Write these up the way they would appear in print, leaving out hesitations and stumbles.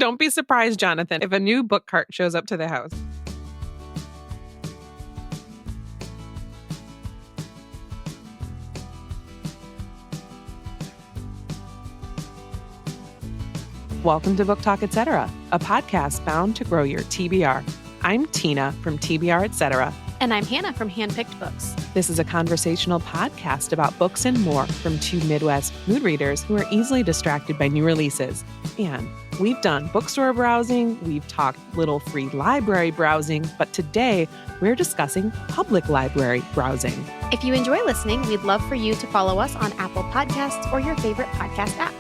Don't be surprised, Jonathan, if a new book cart shows up to the house. Welcome to Book Talk, Etc., a podcast bound to grow your TBR. I'm Tina from TBR, Etc. And I'm Hannah from Handpicked Books. This is a conversational podcast about books and more from two Midwest mood readers who are easily distracted by new releases. And we've done bookstore browsing, we've talked little free library browsing, but today we're discussing public library browsing. If you enjoy listening, we'd love for you to follow us on Apple Podcasts or your favorite podcast app.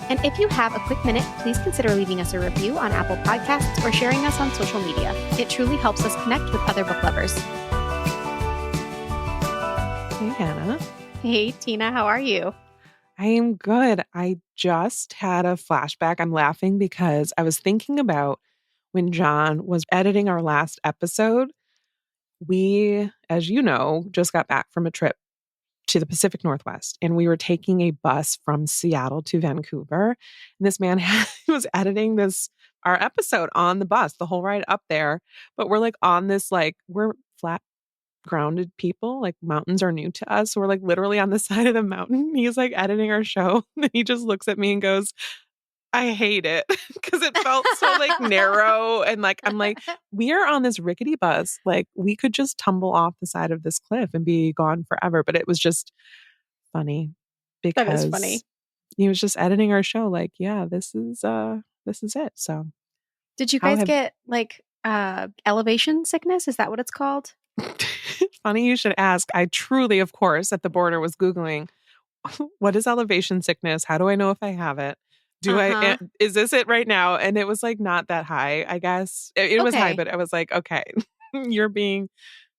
And if you have a quick minute, please consider leaving us a review on Apple Podcasts or sharing us on social media. It truly helps us connect with other book lovers. Hey, Hannah. Hey, Tina. How are you? I am good. I just had a flashback. I'm laughing because I was thinking about when John was editing our last episode. We, as you know, just got back from a trip to the Pacific Northwest, and we were taking a bus from Seattle to Vancouver. And this man was editing our episode on the bus, the whole ride up there. But we're like on this, we're flat grounded people, like mountains are new to us. So we're like literally on the side of the mountain. He's like editing our show. And he just looks at me and goes, I hate it, because it felt so narrow. And I'm like, we are on this rickety bus. Like we could just tumble off the side of this cliff and be gone forever. But it was just funny because that is funny. He was just editing our show. Like, yeah, this is it. So did you guys get elevation sickness? Is that what it's called? Funny you should ask. I truly, of course, at the border was Googling, what is elevation sickness? How do I know if I have it? Is this it right now? And it was not that high, I guess. It was high, but I was like, okay, you're being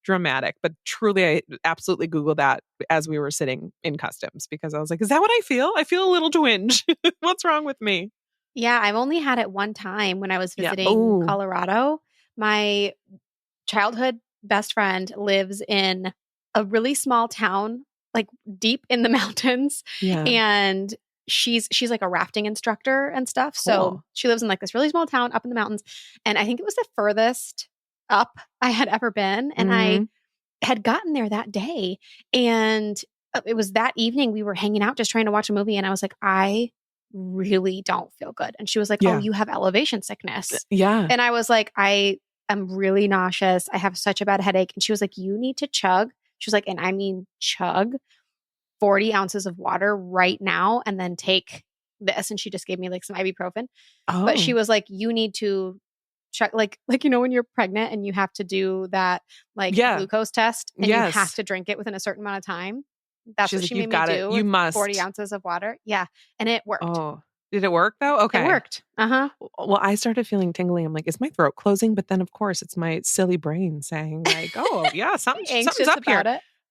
dramatic. But truly, I absolutely Googled that as we were sitting in customs because I was like, is that what I feel? I feel a little twinge. What's wrong with me? Yeah, I've only had it one time when I was visiting Colorado. My childhood best friend lives in a really small town, deep in the mountains. Yeah. And she's like a rafting instructor and stuff. Cool. So she lives in this really small town up in the mountains. And I think it was the furthest up I had ever been. And I had gotten there that day. And it was that evening we were hanging out just trying to watch a movie. And I was like, I really don't feel good. And she was like, oh, you have elevation sickness. Yeah. And I was like, I'm really nauseous. I have such a bad headache. And she was like, you need to chug. She was like, and I mean chug 40 ounces of water right now and then take this. And she just gave me some ibuprofen. Oh. But she was like, you need to check, when you're pregnant and you have to do that glucose test and you have to drink it within a certain amount of time. That's what she made me do. You must. 40 ounces of water. Yeah. And it worked. Oh. Did it work though? Okay. It worked. Uh-huh. Well, I started feeling tingling. I'm like, is my throat closing? But then of course it's my silly brain saying oh yeah, something's up here.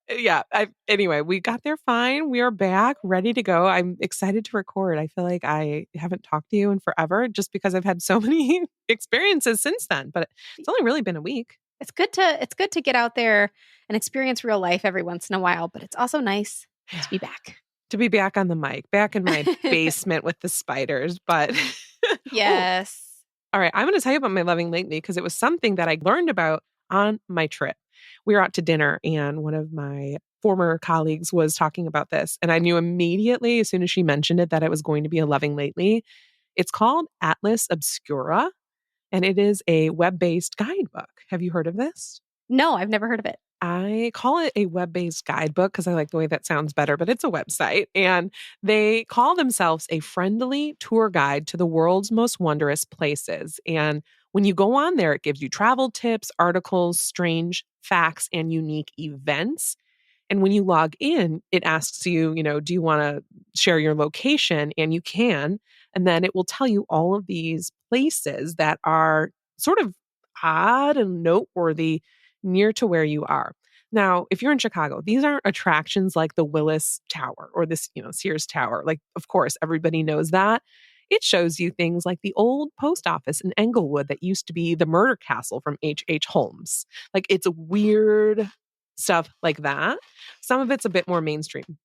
It. Yeah. Anyway, we got there fine. We are back, ready to go. I'm excited to record. I feel like I haven't talked to you in forever just because I've had so many experiences since then, but it's only really been a week. It's good to get out there and experience real life every once in a while, but it's also nice to be back. To be back on the mic, back in my basement with the spiders, but yes. All right, I'm going to tell you about my loving lately because it was something that I learned about on my trip. We were out to dinner and one of my former colleagues was talking about this. And I knew immediately as soon as she mentioned it that it was going to be a loving lately. It's called Atlas Obscura and it is a web-based guidebook. Have you heard of this? No, I've never heard of it. I call it a web-based guidebook because I like the way that sounds better, but it's a website. And they call themselves a friendly tour guide to the world's most wondrous places. And when you go on there, it gives you travel tips, articles, strange facts, and unique events. And when you log in, it asks you, do you want to share your location? And you can. And then it will tell you all of these places that are sort of odd and noteworthy near to where you are. Now, if you're in Chicago, these aren't attractions like the Willis Tower or this, Sears Tower. Of course, everybody knows that. It shows you things like the old post office in Englewood that used to be the murder castle from H.H. Holmes. It's weird stuff like that. Some of it's a bit more mainstream.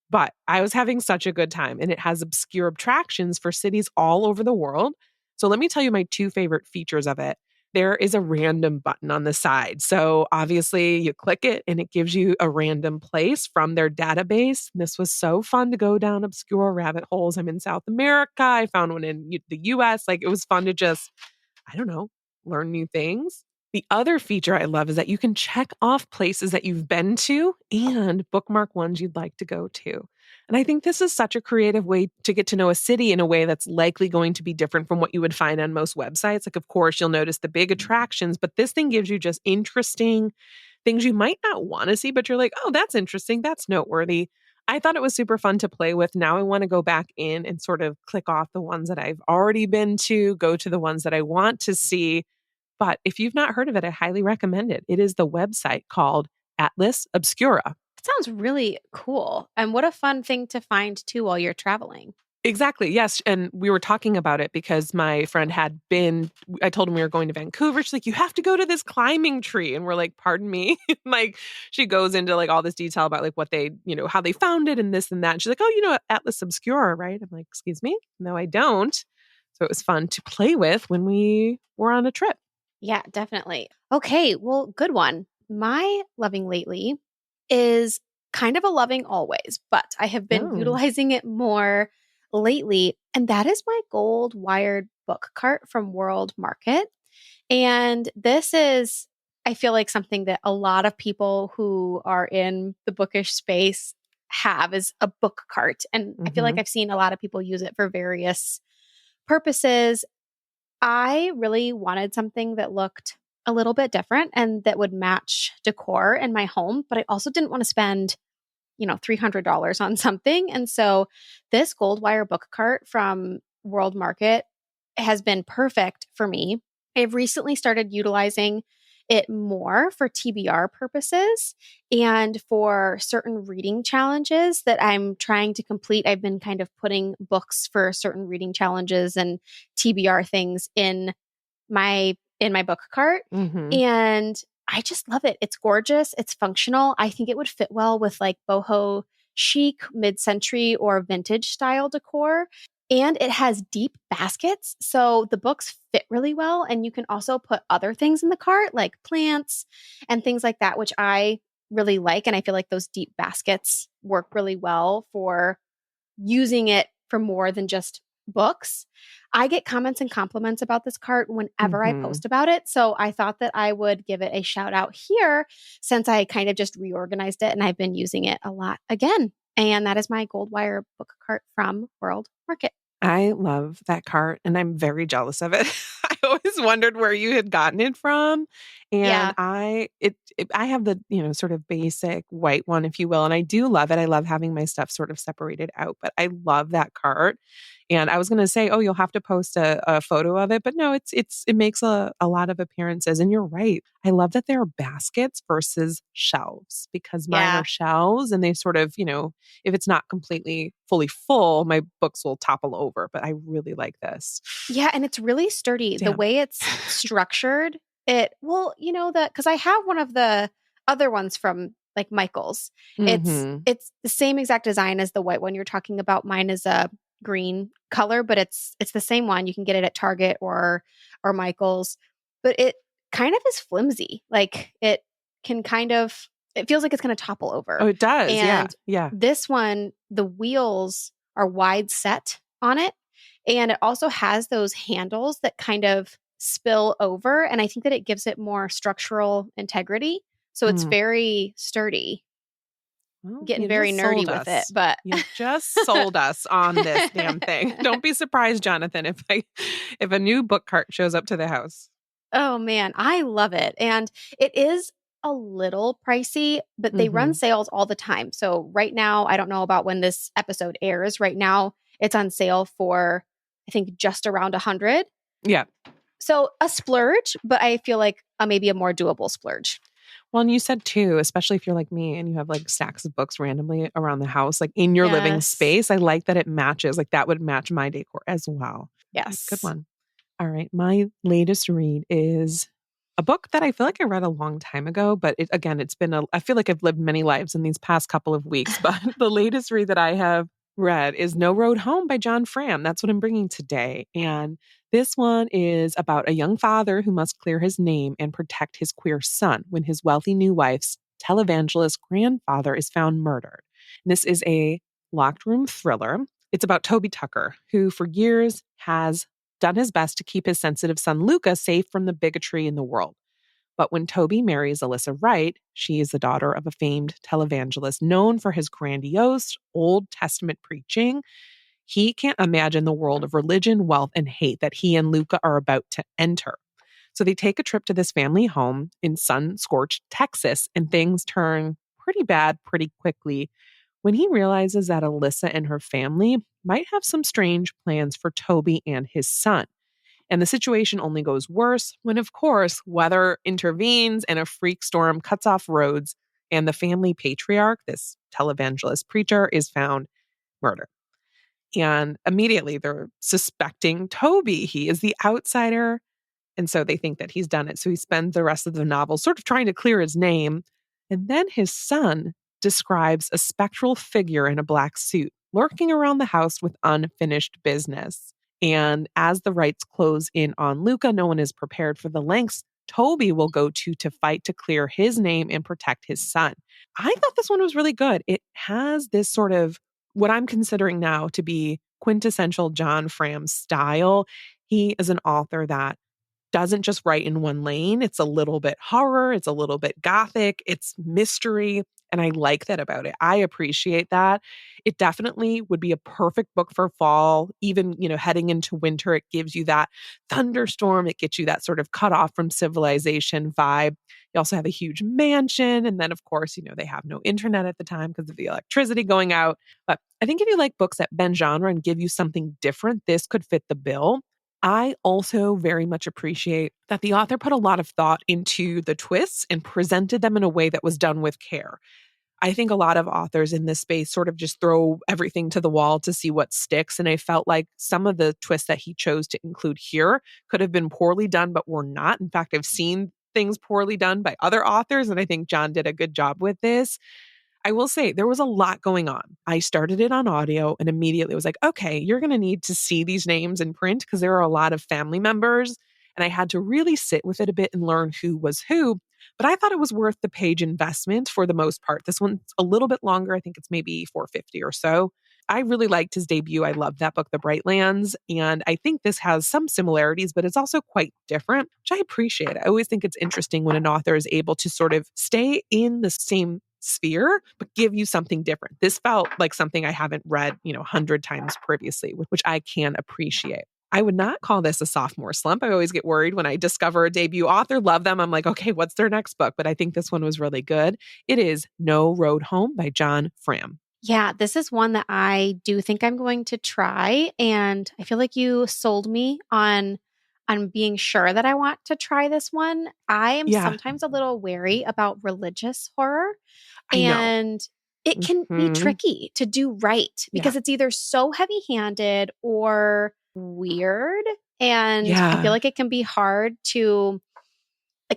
But I was having such a good time, and it has obscure attractions for cities all over the world. So let me tell you my two favorite features of it. There is a random button on the side. So obviously you click it and it gives you a random place from their database. This was so fun to go down obscure rabbit holes. I'm in South America. I found one in the US. Like it was fun to just, I don't know, learn new things. The other feature I love is that you can check off places that you've been to and bookmark ones you'd like to go to. And I think this is such a creative way to get to know a city in a way that's likely going to be different from what you would find on most websites. Like, of course, you'll notice the big attractions, but this thing gives you just interesting things you might not want to see, but you're like, oh, that's interesting. That's noteworthy. I thought it was super fun to play with. Now I want to go back in and sort of click off the ones that I've already been to, go to the ones that I want to see. But if you've not heard of it, I highly recommend it. It is the website called Atlas Obscura. It sounds really cool. And what a fun thing to find too while you're traveling. Exactly. Yes. And we were talking about it because my friend had been, I told him we were going to Vancouver. She's like, you have to go to this climbing tree. And we're like, pardon me. Like she goes into like all this detail about like what they, how they found it and this and that. And she's like, oh, Atlas Obscura, right? I'm like, excuse me? No, I don't. So it was fun to play with when we were on a trip. Yeah, definitely. Okay, well, good one. My loving lately is kind of a loving always, but I have been Oh. utilizing it more lately, and that is my gold wired book cart from World Market. And this is, I feel like something that a lot of people who are in the bookish space have is a book cart. And I feel like Mm-hmm. I've seen a lot of people use it for various purposes. I really wanted something that looked a little bit different and that would match decor in my home, but I also didn't want to spend, $300 on something. And so this gold wire book cart from World Market has been perfect for me. I've recently started utilizing it more for TBR purposes and for certain reading challenges that I'm trying to complete. I've been kind of putting books for certain reading challenges and TBR things in my book cart. Mm-hmm. And I just love it. It's gorgeous. It's functional. I think it would fit well with like boho chic, mid-century or vintage style decor. And it has deep baskets. So the books fit really well. And you can also put other things in the cart, like plants and things like that, which I really like. And I feel like those deep baskets work really well for using it for more than just books. I get comments and compliments about this cart whenever I Mm-hmm. post about it. So I thought that I would give it a shout out here since I kind of just reorganized it and I've been using it a lot again. And that is my gold wire book cart from World Market. I love that cart and I'm very jealous of it. I always wondered where you had gotten it from. And Yeah. I have the, sort of basic white one, if you will. And I do love it. I love having my stuff sort of separated out, but I love that cart. And I was going to say, oh, you'll have to post a photo of it, but no, it makes a lot of appearances. And you're right. I love that there are baskets versus shelves because mine Yeah. are shelves and they sort of, if it's not completely fully full, my books will topple over. But I really like this. Yeah. And it's really sturdy. The Damn. way it's structured, that because I have one of the other ones from like Michael's. It's Mm-hmm. it's the same exact design as the white one you're talking about. Mine is a green color, but it's the same one. You can get it at Target or Michael's. But it kind of is flimsy. Like it feels like it's going to topple Oh, over. it does. Yeah. And Yeah. this one, the wheels are wide set on it. And it also has those handles that kind of spill over. And I think that it gives it more structural integrity. So it's Mm. very sturdy. Well, Getting you very just nerdy sold with it. us. But You just sold us on this damn thing. Don't be surprised, Jonathan, if a new book cart shows up to the house. oh man, I love it. And it is a little pricey, but they run Mm-hmm. sales all the time. So right now, I don't know about when this episode airs. Right now, it's on sale for I think just around 100. Yeah. So a splurge, but I feel like maybe a more doable splurge. Well, and you said too, especially if you're like me and you have like stacks of books randomly around the house, like in your living Yes. space, I like that it matches. Like that would match my decor as well. Okay, good Yes. one. All right. My latest read is a book that I feel like I read a long time ago, but I feel like I've lived many lives in these past couple of weeks. But the latest read that I have read is No Road Home by John Fram. That's what I'm bringing today. And This one is about a young father who must clear his name and protect his queer son when his wealthy new wife's televangelist grandfather is found murdered. This is a locked room thriller. It's about Toby Tucker, who for years has done his best to keep his sensitive son Luca safe from the bigotry in the world. But when Toby marries Alyssa Wright, she is the daughter of a famed televangelist known for his grandiose Old Testament preaching. He can't imagine the world of religion, wealth, and hate that he and Luca are about to enter. So they take a trip to this family home in sun scorched Texas, and things turn pretty bad pretty quickly when he realizes that Alyssa and her family might have some strange plans for Toby and his son. And the situation only goes worse when, of course, weather intervenes and a freak storm cuts off roads, and the family patriarch, this televangelist preacher, is found murdered. And immediately they're suspecting Toby. He is the outsider. And so they think that he's done it. So he spends the rest of the novel sort of trying to clear his name. And then his son describes a spectral figure in a black suit lurking around the house with unfinished business. And as the rites close in on Luca, no one is prepared for the lengths Toby will go to fight to clear his name and protect his son. I thought this one was really good. It has this sort of what I'm considering now to be quintessential John Fram style. He is an author that doesn't just write in one lane. It's a little bit horror, it's a little bit gothic, it's mystery. And I like that about it. I appreciate that. It definitely would be a perfect book for fall. Even, heading into winter, it gives you that thunderstorm. It gets you that sort of cut off from civilization vibe. You also have a huge mansion. And then, of course, they have no internet at the time because of the electricity going out. But I think if you like books that bend genre and give you something different, this could fit the bill. I also very much appreciate that the author put a lot of thought into the twists and presented them in a way that was done with care. I think a lot of authors in this space sort of just throw everything to the wall to see what sticks. And I felt like some of the twists that he chose to include here could have been poorly done, but were not. In fact, I've seen things poorly done by other authors, and I think John did a good job with this. I will say there was a lot going on. I started it on audio and immediately was like, okay, you're going to need to see these names in print because there are a lot of family members. And I had to really sit with it a bit and learn who was who. But I thought it was worth the page investment for the most part. This one's a little bit longer. I think it's maybe 450 or so. I really liked his debut. I loved that book, The Brightlands. And I think this has some similarities, but it's also quite different, which I appreciate. I always think it's interesting when an author is able to sort of stay in the same sphere, but give you something different. This felt like something I haven't read, 100 times previously, which I can appreciate. I would not call this a sophomore slump. I always get worried when I discover a debut author, love them. I'm like, okay, what's their next book? But I think this one was really good. It is No Road Home by John Fram. Yeah, this is one that I do think I'm going to try. And I feel like you sold me on being sure that I want to try this one. I am Yeah, sometimes a little wary about religious horror, I know. and it can be Hmm. tricky to do right Yeah. because it's either so heavy-handed or weird. And I feel Yeah. like it can be hard to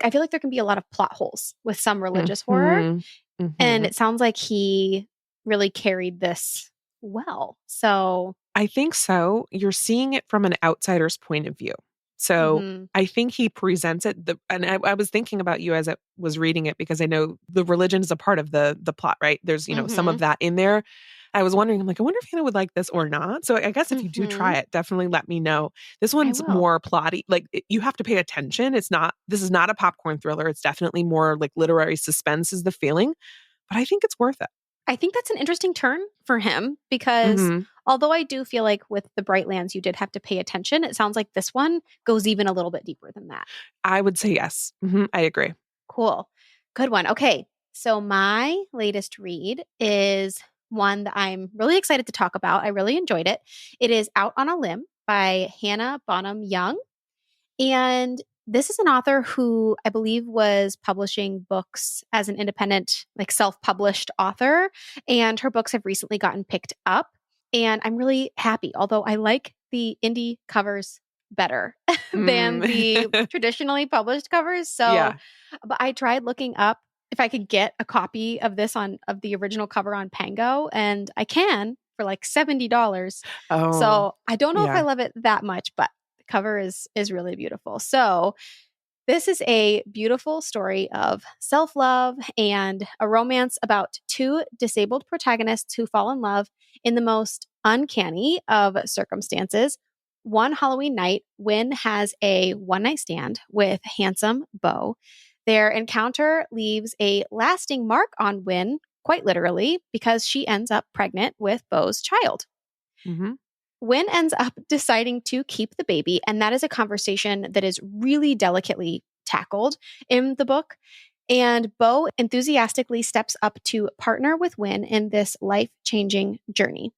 I feel like there can be a lot of plot holes with some religious horror. Hmm. And Hmm. it sounds like he really carried this well. So, I think so. You're seeing it from an outsider's point of view. So mhm, I think he presents it and I was thinking about you as I was reading it because I know the religion is a part of the plot, right? There's, some of mhm, that in there. I was wondering, I'm like, I wonder if Hannah would like this or not. So I guess if you do try mhm. it, definitely let me know. This I one's will. more plotty. Like you have to pay attention. This is not a popcorn thriller. It's definitely more like literary suspense is the feeling, but I think it's worth it. I think that's an interesting turn for him because Hmm. although I do feel like with the Brightlands, you did have to pay attention, it sounds like this one goes even a little bit deeper than that. I would say yes. I agree. Cool. Good one. Okay. So, my latest read is one that I'm really excited to talk about. I really enjoyed it. It is Out on a Limb by Hannah Bonham Young. And this is an author who I believe was publishing books as an independent, like self published author. And her books have recently gotten picked up. And I'm really happy, although I like the indie covers better than the Mm. traditionally published covers. So, Yeah. but I tried looking up if I could get a copy of of the original cover on Pango, and I can for like $70. Oh, So I don't know if I yeah. love it that much, but the cover is really beautiful. So this is a beautiful story of self-love and a romance about two disabled protagonists who fall in love in the most uncanny of circumstances. One Halloween night, Wynn has a one-night stand with handsome Beau. Their encounter leaves a lasting mark on Wynn, quite literally, because she ends up pregnant with Beau's child. Mm-hmm. Wynn ends up deciding to keep the baby, and that is a conversation that is really delicately tackled in the book. And Beau enthusiastically steps up to partner with Wynn in this life-changing journey.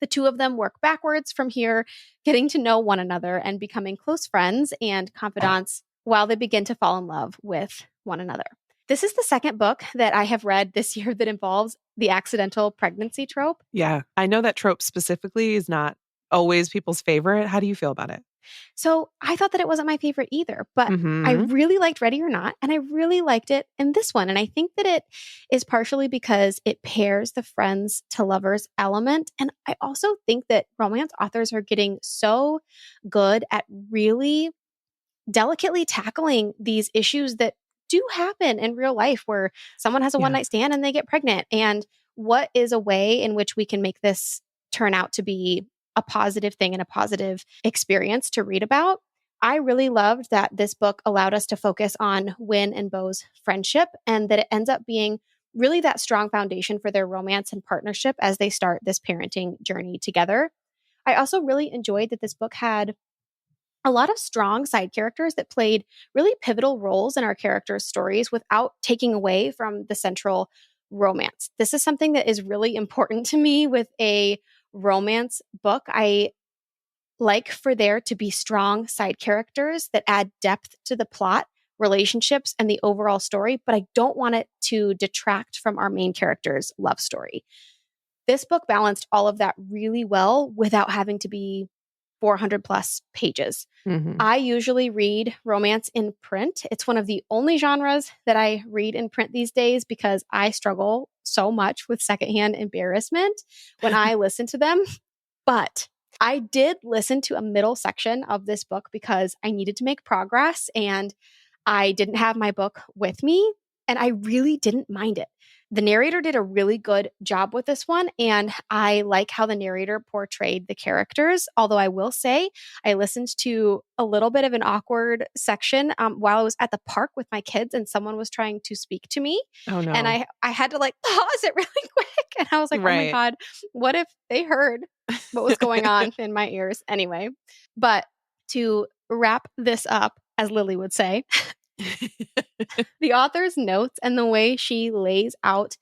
The two of them work backwards from here, getting to know one another and becoming close friends and confidants while they begin to fall in love with one another. This is the second book that I have read this year that involves the accidental pregnancy trope. Yeah. I know that trope specifically is not always people's favorite. How do you feel about it? So I thought that it wasn't my favorite either, but I Mm-hmm. really liked Ready or Not, and I really liked it in this one. And I think that it is partially because it pairs the friends to lovers element. And I also think that romance authors are getting so good at really delicately tackling these issues that do happen in real life where someone has a one Yeah. night stand and they get pregnant. And what is a way in which we can make this turn out to be a positive thing and a positive experience to read about? I really loved that this book allowed us to focus on Wynn and Beau's friendship and that it ends up being really that strong foundation for their romance and partnership as they start this parenting journey together. I also really enjoyed that this book had a lot of strong side characters that played really pivotal roles in our characters' stories without taking away from the central romance. This is something that is really important to me with a romance book. I like for there to be strong side characters that add depth to the plot, relationships, and the overall story, but I don't want it to detract from our main character's love story. This book balanced all of that really well without having to be 400 plus pages. Mm-hmm. I usually read romance in print. It's one of the only genres that I read in print these days because I struggle so much with secondhand embarrassment when I listen to them. But I did listen to a middle section of this book because I needed to make progress and I didn't have my book with me, and I really didn't mind it. The narrator did a really good job with this one, and I like how the narrator portrayed the characters. Although I will say, I listened to a little bit of an awkward section while I was at the park with my kids, and someone was trying to speak to me, Oh, and no. I had to like pause it really quick, and I was like, oh my Right. god, what if they heard what was going on in my ears? Anyway, but to wrap this up, as Lily would say, the author's notes and the way she lays out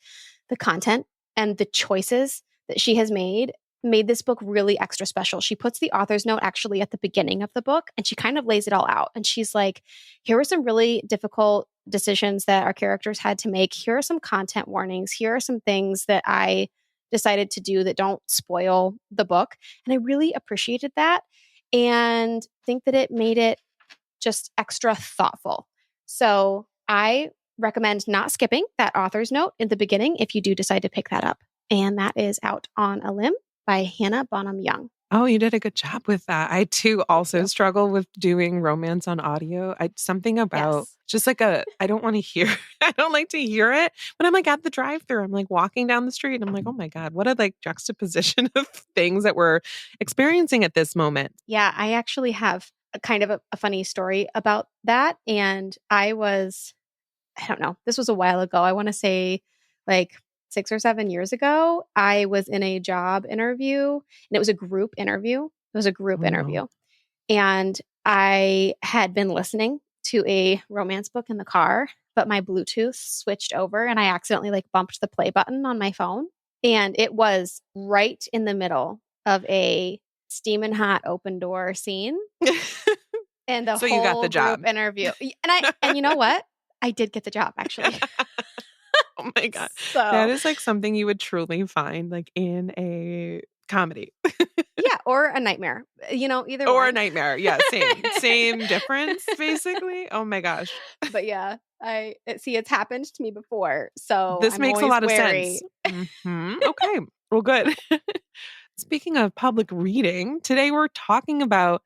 the content and the choices that she has made this book really extra special. She puts the author's note actually at the beginning of the book and she kind of lays it all out. And she's like, here are some really difficult decisions that our characters had to make. Here are some content warnings. Here are some things that I decided to do that don't spoil the book. And I really appreciated that and think that it made it just extra thoughtful. So I recommend not skipping that author's note in the beginning if you do decide to pick that up. And that is Out on a Limb by Hannah Bonham Young. Oh, you did a good job with that. I too Thank also you. struggle with doing romance on audio. Something about Yes. just like I don't want to hear, I don't like to hear it. When I'm like at the drive-through, I'm like walking down the street and I'm like, oh my God, what a like juxtaposition of things that we're experiencing at this moment. Yeah, I actually have a kind of a funny story about that. And I don't know, this was a while ago. I want to say like 6 or 7 years ago, I was in a job interview and it was a group interview. It was a group Oh no. interview. And I had been listening to a romance book in the car, but my Bluetooth switched over and I accidentally like bumped the play button on my phone. And it was right in the middle of a steaming hot open door scene and the So you got whole the group job. interview. And you know what? I did get the job actually. Oh my God. That So is like something you would truly find like in a comedy yeah, or a nightmare. Either or a one. nightmare. Yeah, same difference basically. Oh my gosh. But yeah, it's happened to me before, so This I'm makes a always lot of sense. wary. Okay. Well, good. Speaking of public reading, today we're talking about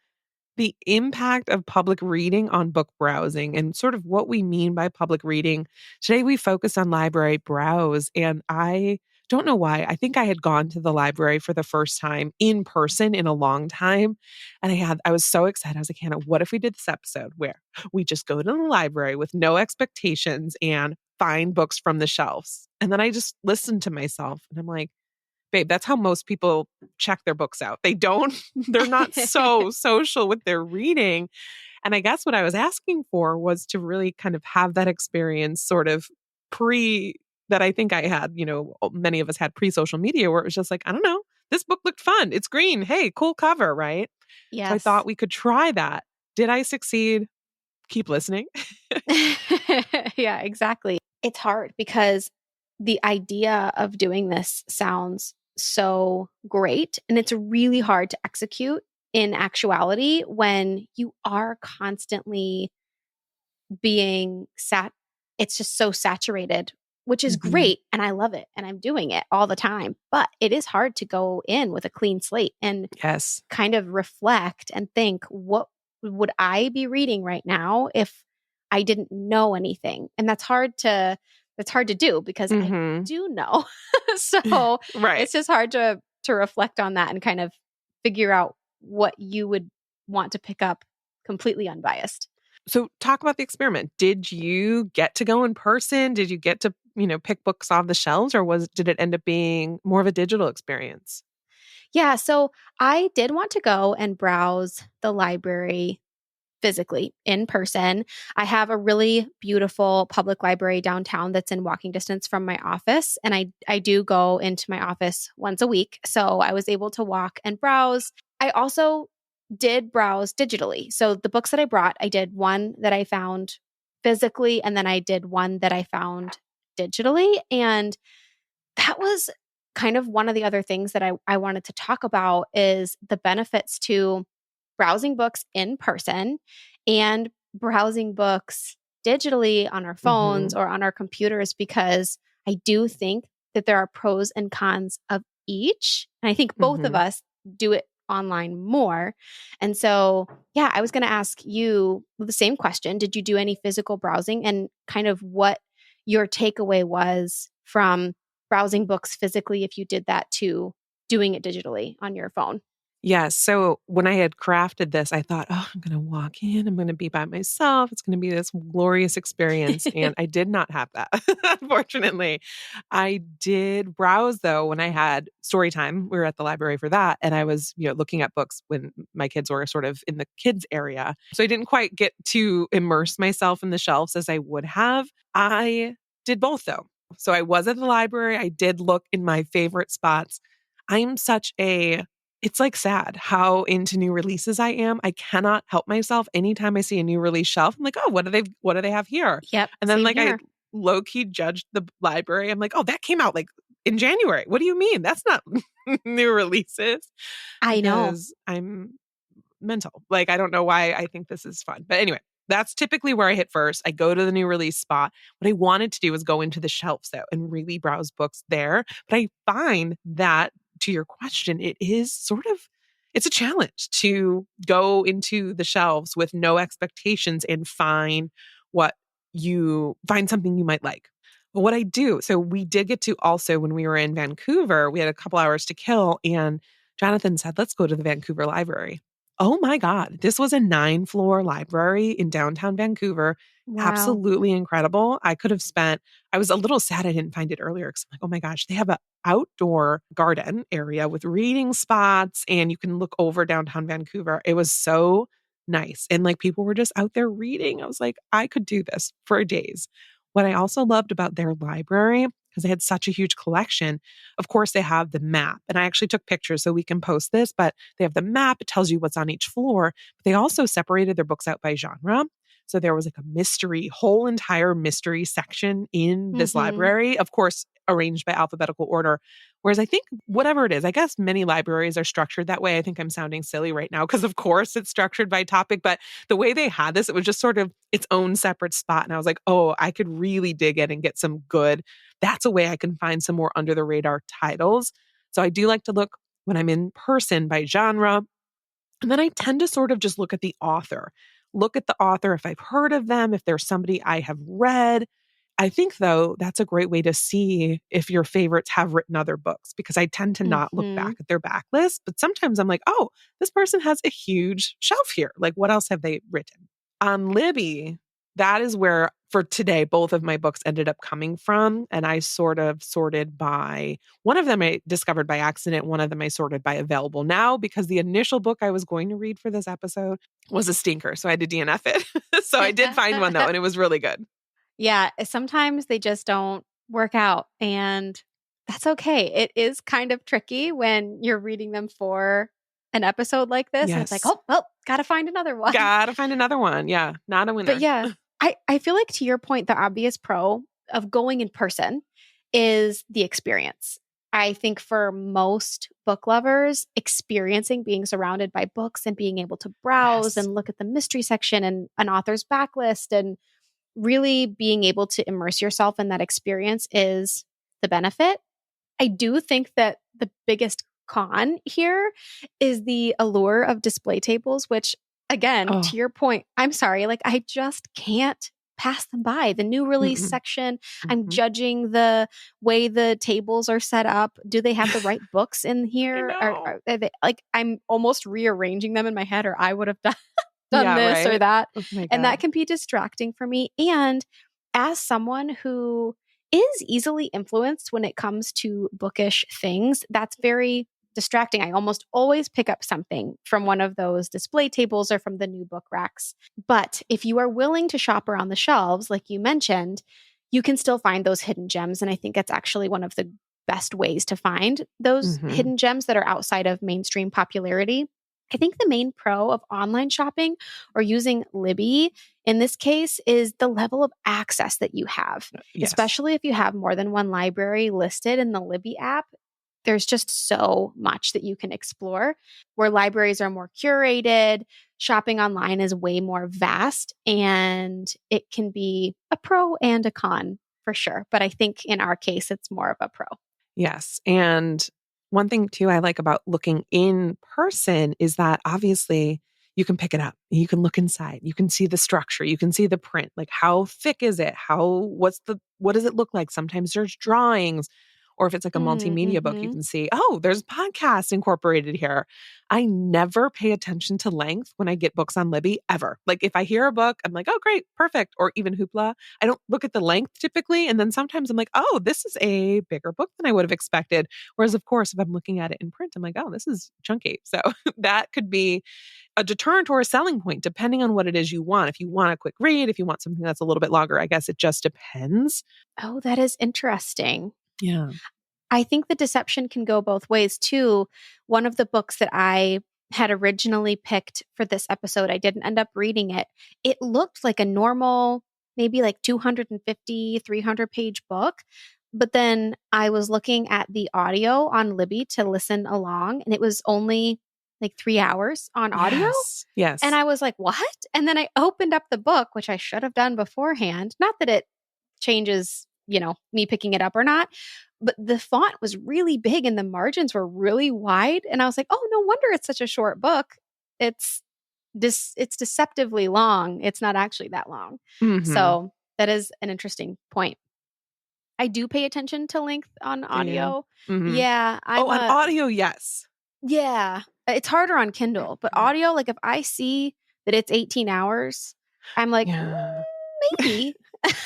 the impact of public reading on book browsing and sort of what we mean by public reading. Today, we focus on library browse, and I don't know why. I think I had gone to the library for the first time in person in a long time. And I was so excited. I was like, Hannah, what if we did this episode where we just go to the library with no expectations and find books from the shelves? And then I just listened to myself and I'm like, babe, that's how most people check their books out. They don't, they're not so social with their reading. And I guess what I was asking for was to really kind of have that experience sort of pre that I think I had, many of us had pre social media where it was just like, I don't know, this book looked fun. It's green. Hey, cool cover, right? So I Yes. thought we could try that. Did I succeed? Keep listening. Yeah, exactly. It's hard because the idea of doing this sounds so great. And it's really hard to execute in actuality when you are constantly being it's just so saturated, which is Mhm. great. And I love it. And I'm doing it all the time. But it is hard to go in with a clean slate and Yes. kind of reflect and think, what would I be reading right now if I didn't know anything? And that's hard to do because I Mhm. do know. So Right. it's just hard to reflect on that and kind of figure out what you would want to pick up completely unbiased. So talk about the experiment. Did you get to go in person? Did you get to, pick books off the shelves or did it end up being more of a digital experience? Yeah, so I did want to go and browse the library physically in person. I have a really beautiful public library downtown that's in walking distance from my office, and I do go into my office once a week. So I was able to walk and browse. I also did browse digitally. So the books that I brought, I did one that I found physically and then I did one that I found digitally, and that was kind of one of the other things that I wanted to talk about is the benefits to browsing books in person and browsing books digitally on our phones Mhm. or on our computers, because I do think that there are pros and cons of each. And I think both of Mhm. us do it online more. And so, yeah, I was going to ask you the same question. Did you do any physical browsing, and kind of what your takeaway was from browsing books physically if you did that to doing it digitally on your phone? Yes. So when I had crafted this, I thought, oh, I'm going to walk in, I'm going to be by myself. It's going to be this glorious experience. And I did not have that, unfortunately. I did browse though when I had story time. We were at the library for that. And I was, looking at books when my kids were sort of in the kids area. So I didn't quite get to immerse myself in the shelves as I would have. I did both though. So I was at the library. I did look in my favorite spots. I'm such a it's like sad how into new releases I am. I cannot help myself. Anytime I see a new release shelf, I'm like, oh, what do they have here? Yep, And then same like I here. low key judged the library. I'm like, oh, that came out like in January. What do you mean? That's not new releases I know. because I'm mental. Like, I don't know why I think this is fun. But anyway, that's typically where I hit first. I go to the new release spot. What I wanted to do was go into the shelves though and really browse books there. But I find that to your question, it's a challenge to go into the shelves with no expectations and find something you might like. But what I do, so we did get to also when we were in Vancouver, we had a couple hours to kill and Jonathan said, let's go to the Vancouver Library. Oh my God. This was a 9-floor library in downtown Vancouver. Wow. Absolutely incredible. I was a little sad I didn't find it earlier because I'm like, oh my gosh, they have an outdoor garden area with reading spots and you can look over downtown Vancouver. It was so nice. And like people were just out there reading. I was like, I could do this for days. What I also loved about their library, because they had such a huge collection, of course, they have the map. And I actually took pictures so we can post this, but they have the map. It tells you what's on each floor. But they also separated their books out by genre. So there was like whole entire mystery section in this Mhm. library, of course, arranged by alphabetical order. Whereas I think whatever it is, I guess many libraries are structured that way. I think I'm sounding silly right now because, of course, it's structured by topic. But the way they had this, it was just sort of its own separate spot. And I was like, oh, I could really dig in and get some good. That's a way I can find some more under the radar titles. So I do like to look when I'm in person by genre. And then I tend to sort of just look at the author, look at the author if I've heard of them, if there's somebody I have read. I think, though, that's a great way to see if your favorites have written other books because I tend to not look Hmm. back at their backlist. But sometimes I'm like, oh, this person has a huge shelf here. Like, what else have they written? On Libby, that is where for today, both of my books ended up coming from. And I sort of sorted by one of them I discovered by accident, one of them I sorted by available now because the initial book I was going to read for this episode was a stinker. So I had to DNF it. So I did find one though, and it was really good. Yeah, sometimes they just don't work out, and that's okay. It is kind of tricky when you're reading them for an episode like this, and it's like, Yes. oh, well, gotta find another one. Gotta find another one. Yeah, not a But winner. yeah, I feel like to your point, the obvious pro of going in person is the experience. I think for most book lovers, experiencing being surrounded by books and being able to browse Yes. and look at the mystery section and an author's backlist and really being able to immerse yourself in that experience is the benefit. I do think that the biggest con here is the allure of display tables, which, again, Oh, to your point, I'm sorry, like I just can't pass them by. The new release mm-mm, section, I'm mhm. judging the way the tables are set up. Do they have the right books in I here? know. Are they, like I'm almost rearranging them in my head, or I would have done Yeah, this or right? that. Oh my And that God. can be distracting for me. And as someone who is easily influenced when it comes to bookish things, that's very distracting. I almost always pick up something from one of those display tables or from the new book racks. But if you are willing to shop around the shelves, like you mentioned, you can still find those hidden gems. And I think that's actually one of the best ways to find those Mhm. hidden gems that are outside of mainstream popularity. I think the main pro of online shopping or using Libby in this case is the level of access that you have, Yes. especially if you have more than one library listed in the Libby app. There's just so much that you can explore where libraries are more curated. Shopping online is way more vast and it can be a pro and a con for sure. But I think in our case, it's more of a pro. Yes. And one thing too I like about looking in person is that obviously you can pick it up. You can look inside. You can see the structure. You can see the print. Like how thick is it? What does it look like? Sometimes there's drawings. Or if it's like a multimedia book, you Mm-hmm. can see, oh, there's podcasts incorporated here. I never pay attention to length when I get books on Libby ever. Like if I hear a book, I'm like, oh, great, perfect. Or even Hoopla. I don't look at the length typically. And then sometimes I'm like, oh, this is a bigger book than I would have expected. Whereas, of course, if I'm looking at it in print, I'm like, oh, this is chunky. So that could be a deterrent or a selling point, depending on what it is you want. If you want a quick read, if you want something that's a little bit longer, I guess it just depends. Oh, that is interesting. Yeah. I think the deception can go both ways too. One of the books that I had originally picked for this episode, I didn't end up reading it. It looked like a normal, maybe like 250, 300-page book. But then I was looking at the audio on Libby to listen along, and it was only like 3 hours on audio. Yes. And Yes. I was like, what? And then I opened up the book, which I should have done beforehand. Not that it changes, me picking it up or not. But the font was really big and the margins were really wide. And I was like, oh, no wonder it's such a short book. It's it's deceptively long. It's not actually that long. Hmm. So that is an interesting point. I do pay attention to length on Do you? audio. Hmm. Yeah, Oh, on audio, yes. yeah, it's harder on Kindle, but audio, like if I see that it's 18 hours, I'm like, Yeah. maybe,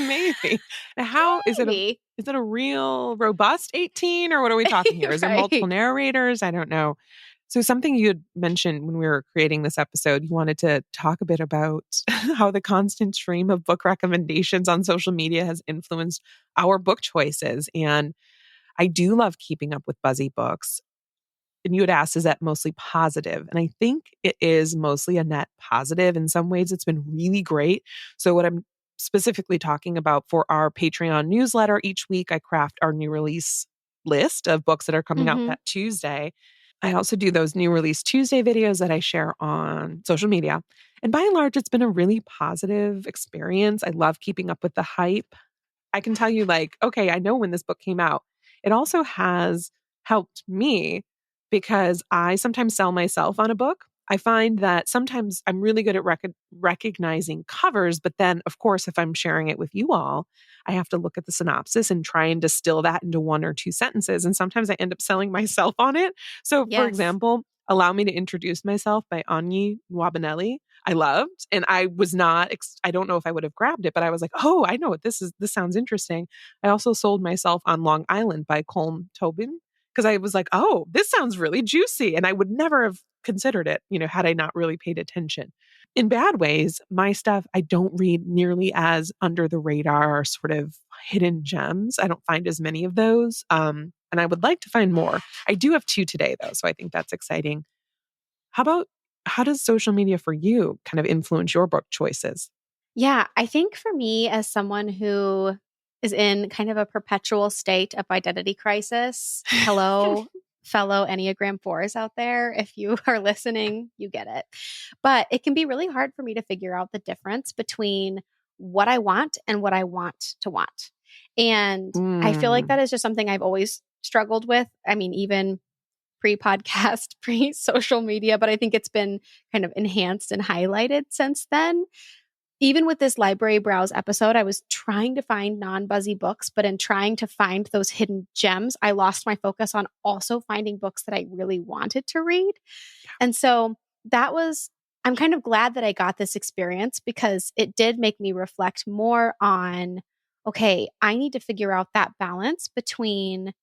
Maybe. How maybe. is it a real robust 18 or what are we talking here? Is there multiple Right. narrators? I don't know. So something you had mentioned when we were creating this episode, you wanted to talk a bit about how the constant stream of book recommendations on social media has influenced our book choices. And I do love keeping up with buzzy books. And you had asked, is that mostly positive? And I think it is mostly a net positive. In some ways, it's been really great. So, what I'm specifically talking about for our Patreon newsletter, each week I craft our new release list of books that are coming out Hmm. that Tuesday. I also do those new release Tuesday videos that I share on social media. And by and large, it's been a really positive experience. I love keeping up with the hype. I can tell you, like, okay, I know when this book came out. It also has helped me because I sometimes sell myself on a book. I find that sometimes I'm really good at recognizing covers, but then, of course, if I'm sharing it with you all, I have to look at the synopsis and try and distill that into one or two sentences. And sometimes I end up selling myself on it. So, for Yes. example, Allow Me to Introduce Myself by Agni Wabanelli. I loved, and I was not, I don't know if I would have grabbed it, but I was like, oh, I know what this is. This sounds interesting. I also sold myself on Long Island by Colm Tobin because I was like, oh, this sounds really juicy. And I would never have considered it, had I not really paid attention. In bad ways, my stuff, I don't read nearly as under the radar sort of hidden gems. I don't find as many of those. And I would like to find more. I do have two today, though. So I think that's exciting. How about how does social media for you kind of influence your book choices? Yeah, I think for me, as someone who is in kind of a perpetual state of identity crisis, hello, fellow Enneagram 4s out there. If you are listening, you get it. But it can be really hard for me to figure out the difference between what I want and what I want to want. And I feel like Mm, that is just something I've always struggled with. I mean, even pre podcast, pre social media, but I think it's been kind of enhanced and highlighted since then. Even with this library browse episode, I was trying to find non buzzy books, but in trying to find those hidden gems, I lost my focus on also finding books that I really wanted to read. And so that was, I'm kind of glad that I got this experience because it did make me reflect more on, okay, I need to figure out that balance between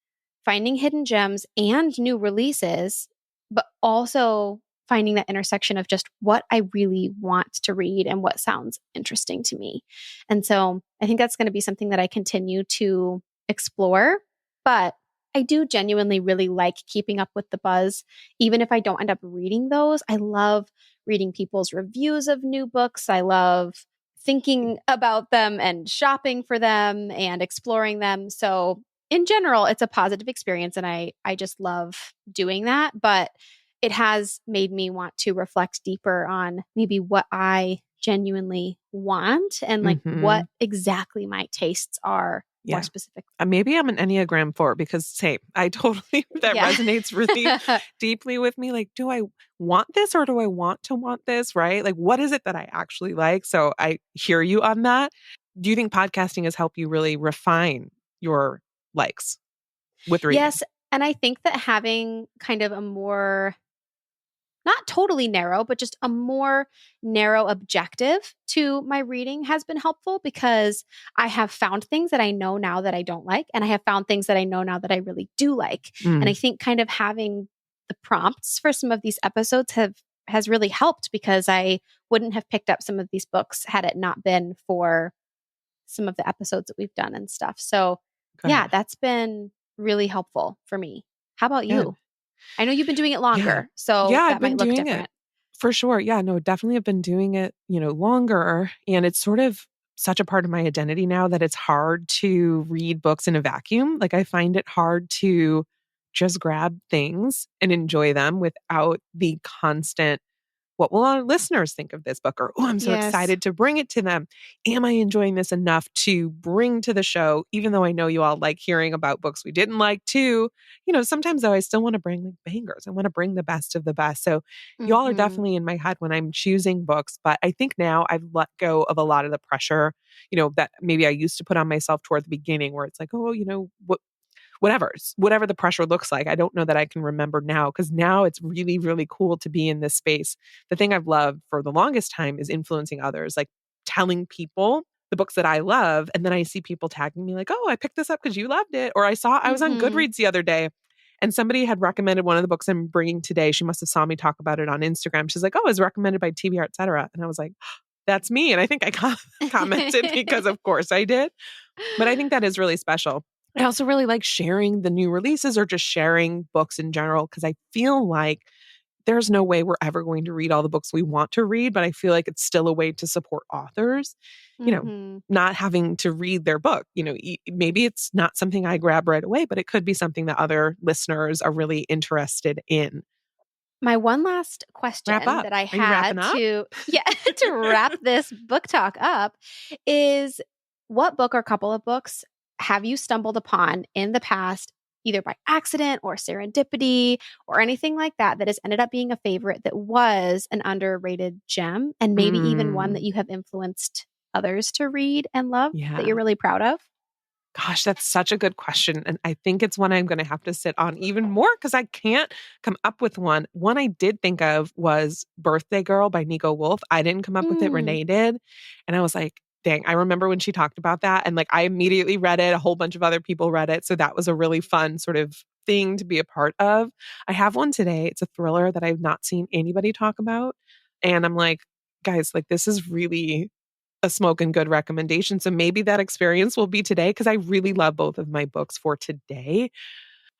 finding hidden gems and new releases, but also finding that intersection of just what I really want to read and what sounds interesting to me. And so I think that's going to be something that I continue to explore. But I do genuinely really like keeping up with the buzz, even if I don't end up reading those. I love reading people's reviews of new books. I love thinking about them and shopping for them and exploring them. So in general, it's a positive experience and I just love doing that. But it has made me want to reflect deeper on maybe what I genuinely want and like hmm what exactly my tastes are more Yeah. specifically. Maybe I'm an Enneagram 4 because, say, I totally, that Yeah. resonates really deeply with me. Like, do I want this or do I want to want this? Right? Like, what is it that I actually like? So I hear you on that. Do you think podcasting has helped you really refine your likes with reading? Yes. And I think that having kind of a more not totally narrow, but just a more narrow objective to my reading has been helpful because I have found things that I know now that I don't like, and I have found things that I know now that I really do like. And I Mm, think kind of having the prompts for some of these episodes has really helped because I wouldn't have picked up some of these books had it not been for some of the episodes that we've done and stuff. So, yeah, good. that's been really helpful for me. How about Good. you? I know you've been doing it Yeah. longer, Yeah, so I've that been might look doing it different. for sure. Yeah, no, definitely have been doing it, longer. And it's sort of such a part of my identity now that it's hard to read books in a vacuum. Like I find it hard to just grab things and enjoy them without the constant what will our listeners think of this book? Or, oh, I'm so Yes. excited to bring it to them. Am I enjoying this enough to bring to the show? Even though I know you all like hearing about books we didn't like too, sometimes though I still want to bring like bangers. I want to bring the best of the best. So y'all are Mhm. definitely in my head when I'm choosing books. But I think now I've let go of a lot of the pressure, that maybe I used to put on myself toward the beginning where it's like, oh, whatever the pressure looks like. I don't know that I can remember now because now it's really, really cool to be in this space. The thing I've loved for the longest time is influencing others, like telling people the books that I love. And then I see people tagging me like, oh, I picked this up because you loved it. Or I was on Mhm. Goodreads the other day and somebody had recommended one of the books I'm bringing today. She must have saw me talk about it on Instagram. She's like, oh, it was recommended by TBR, et cetera. And I was like, that's me. And I think I commented because of course I did. But I think that is really special. I also really like sharing the new releases or just sharing books in general because I feel like there's no way we're ever going to read all the books we want to read, but I feel like it's still a way to support authors, Mhm. not having to read their book. Maybe it's not something I grab right away, but it could be something that other listeners are really interested in. My one last Wrap question up. that I Are you wrapping had up? to yeah, to wrap this book talk up is what book or couple of books have you stumbled upon in the past either by accident or serendipity or anything like that that has ended up being a favorite that was an underrated gem and maybe even one that Mm, you have influenced others to read and love that you're yeah. really proud of? Gosh, that's such a good question. And I think it's one I'm going to have to sit on even more because I can't come up with one. One I did think of was Birthday Girl by Nico Wolf. I didn't come up with it, Mm, Renee did. And I was like, dang, I remember when she talked about that. And like, I immediately read it. A whole bunch of other people read it. So that was a really fun sort of thing to be a part of. I have one today. It's a thriller that I've not seen anybody talk about. And I'm like, guys, like, this is really a smoking good recommendation. So maybe that experience will be today because I really love both of my books for today.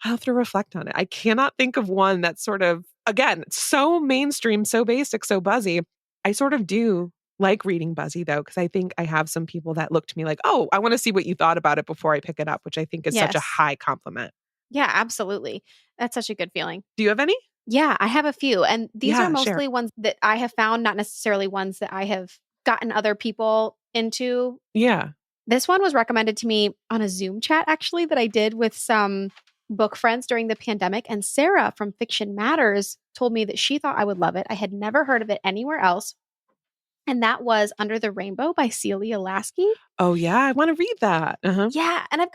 I'll have to reflect on it. I cannot think of one that's sort of, again, so mainstream, so basic, so buzzy. I sort of do like reading buzzy though, because I think I have some people that look to me like, oh, I want to see what you thought about it before I pick it up, which I think is such a yes. high compliment. Yeah, absolutely. That's such a good feeling. Do you have any? Yeah, I have a few. And these are Yeah, share. mostly ones that I have found, not necessarily ones that I have gotten other people into. Yeah. This one was recommended to me on a Zoom chat, actually, that I did with some book friends during the pandemic. And Sarah from Fiction Matters told me that she thought I would love it. I had never heard of it anywhere else. And that was Under the Rainbow by Celia Lasky. Oh, yeah. I want to read that. Uh-huh. Yeah, and I've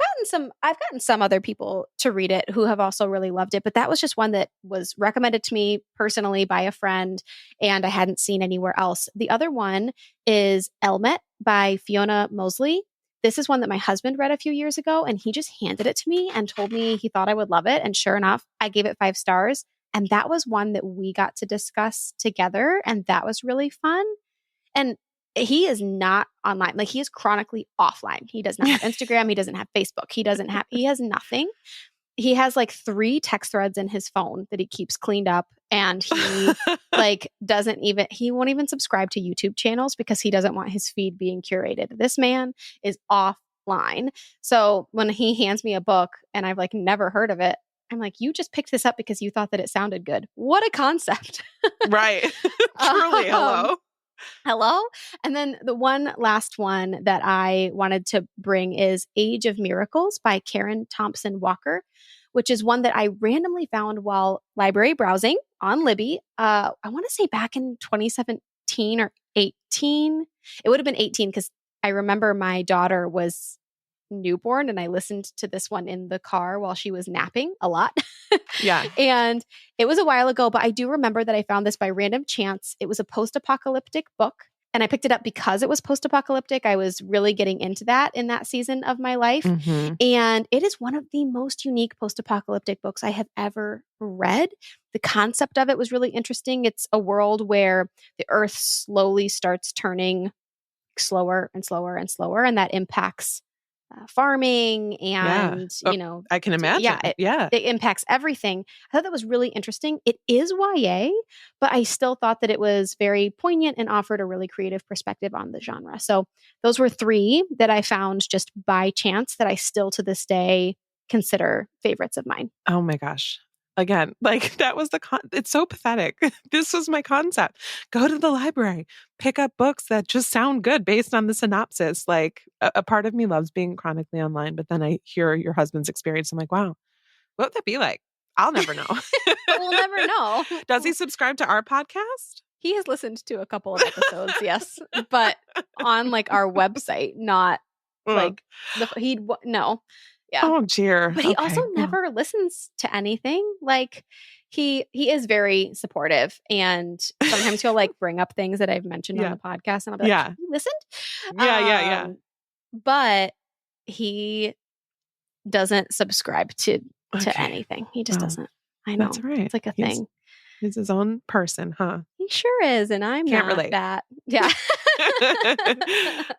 gotten some other people to read it who have also really loved it, but that was just one that was recommended to me personally by a friend and I hadn't seen anywhere else. The other one is Elmet by Fiona Mosley. This is one that my husband read a few years ago and he just handed it to me and told me he thought I would love it, and sure enough, I gave it 5 stars, and that was one that we got to discuss together, and that was really fun. And he is not online. Like, he is chronically offline. He does not have Instagram. He doesn't have Facebook. He has nothing. He has like 3 text threads in his phone that he keeps cleaned up. And he like he won't even subscribe to YouTube channels because he doesn't want his feed being curated. This man is offline. So when he hands me a book and I've like never heard of it, I'm like, you just picked this up because you thought that it sounded good. What a concept. Right. Truly. um, Hello. Hello. And then the one last one that I wanted to bring is Age of Miracles by Karen Thompson Walker, which is one that I randomly found while library browsing on Libby. I want to say back in 2017 or 18. It would have been 18 because I remember my daughter was newborn and I listened to this one in the car while she was napping a lot. Yeah. And it was a while ago, but I do remember that I found this by random chance. It was a post apocalyptic book. And I picked it up because it was post apocalyptic. I was really getting into that in that season of my life. Hmm. And it is one of the most unique post apocalyptic books I have ever read. The concept of it was really interesting. It's a world where the earth slowly starts turning slower and slower and slower, and that impacts farming Yeah. and, Oh, I can yeah, imagine. it, Yeah. it impacts everything. I thought that was really interesting. It is YA, but I still thought that it was very poignant and offered a really creative perspective on the genre. So those were 3 that I found just by chance that I still to this day consider favorites of mine. Oh my gosh. Again, like that was it's so pathetic. This was my concept. Go to the library, pick up books that just sound good based on the synopsis. Like a part of me loves being chronically online, but then I hear your husband's experience. I'm like, wow, what would that be like? I'll never know. We'll never know. Does he subscribe to our podcast? He has listened to a couple of episodes, yes, but on like our website, not Uh, like no. Yeah. oh dear. But he also Okay. Well, never listens to anything. Like, he is very supportive, and sometimes he'll like bring up things that I've mentioned on yeah. the podcast and I'll be like, Yeah. "Have you listened?" Yeah. Yeah. Yeah. But he doesn't subscribe to Okay. anything. He just Well, doesn't. I that's know. all right. It's like a He's thing. he's his own person, huh? He sure is, and I'm Can't not relate. that. Yeah.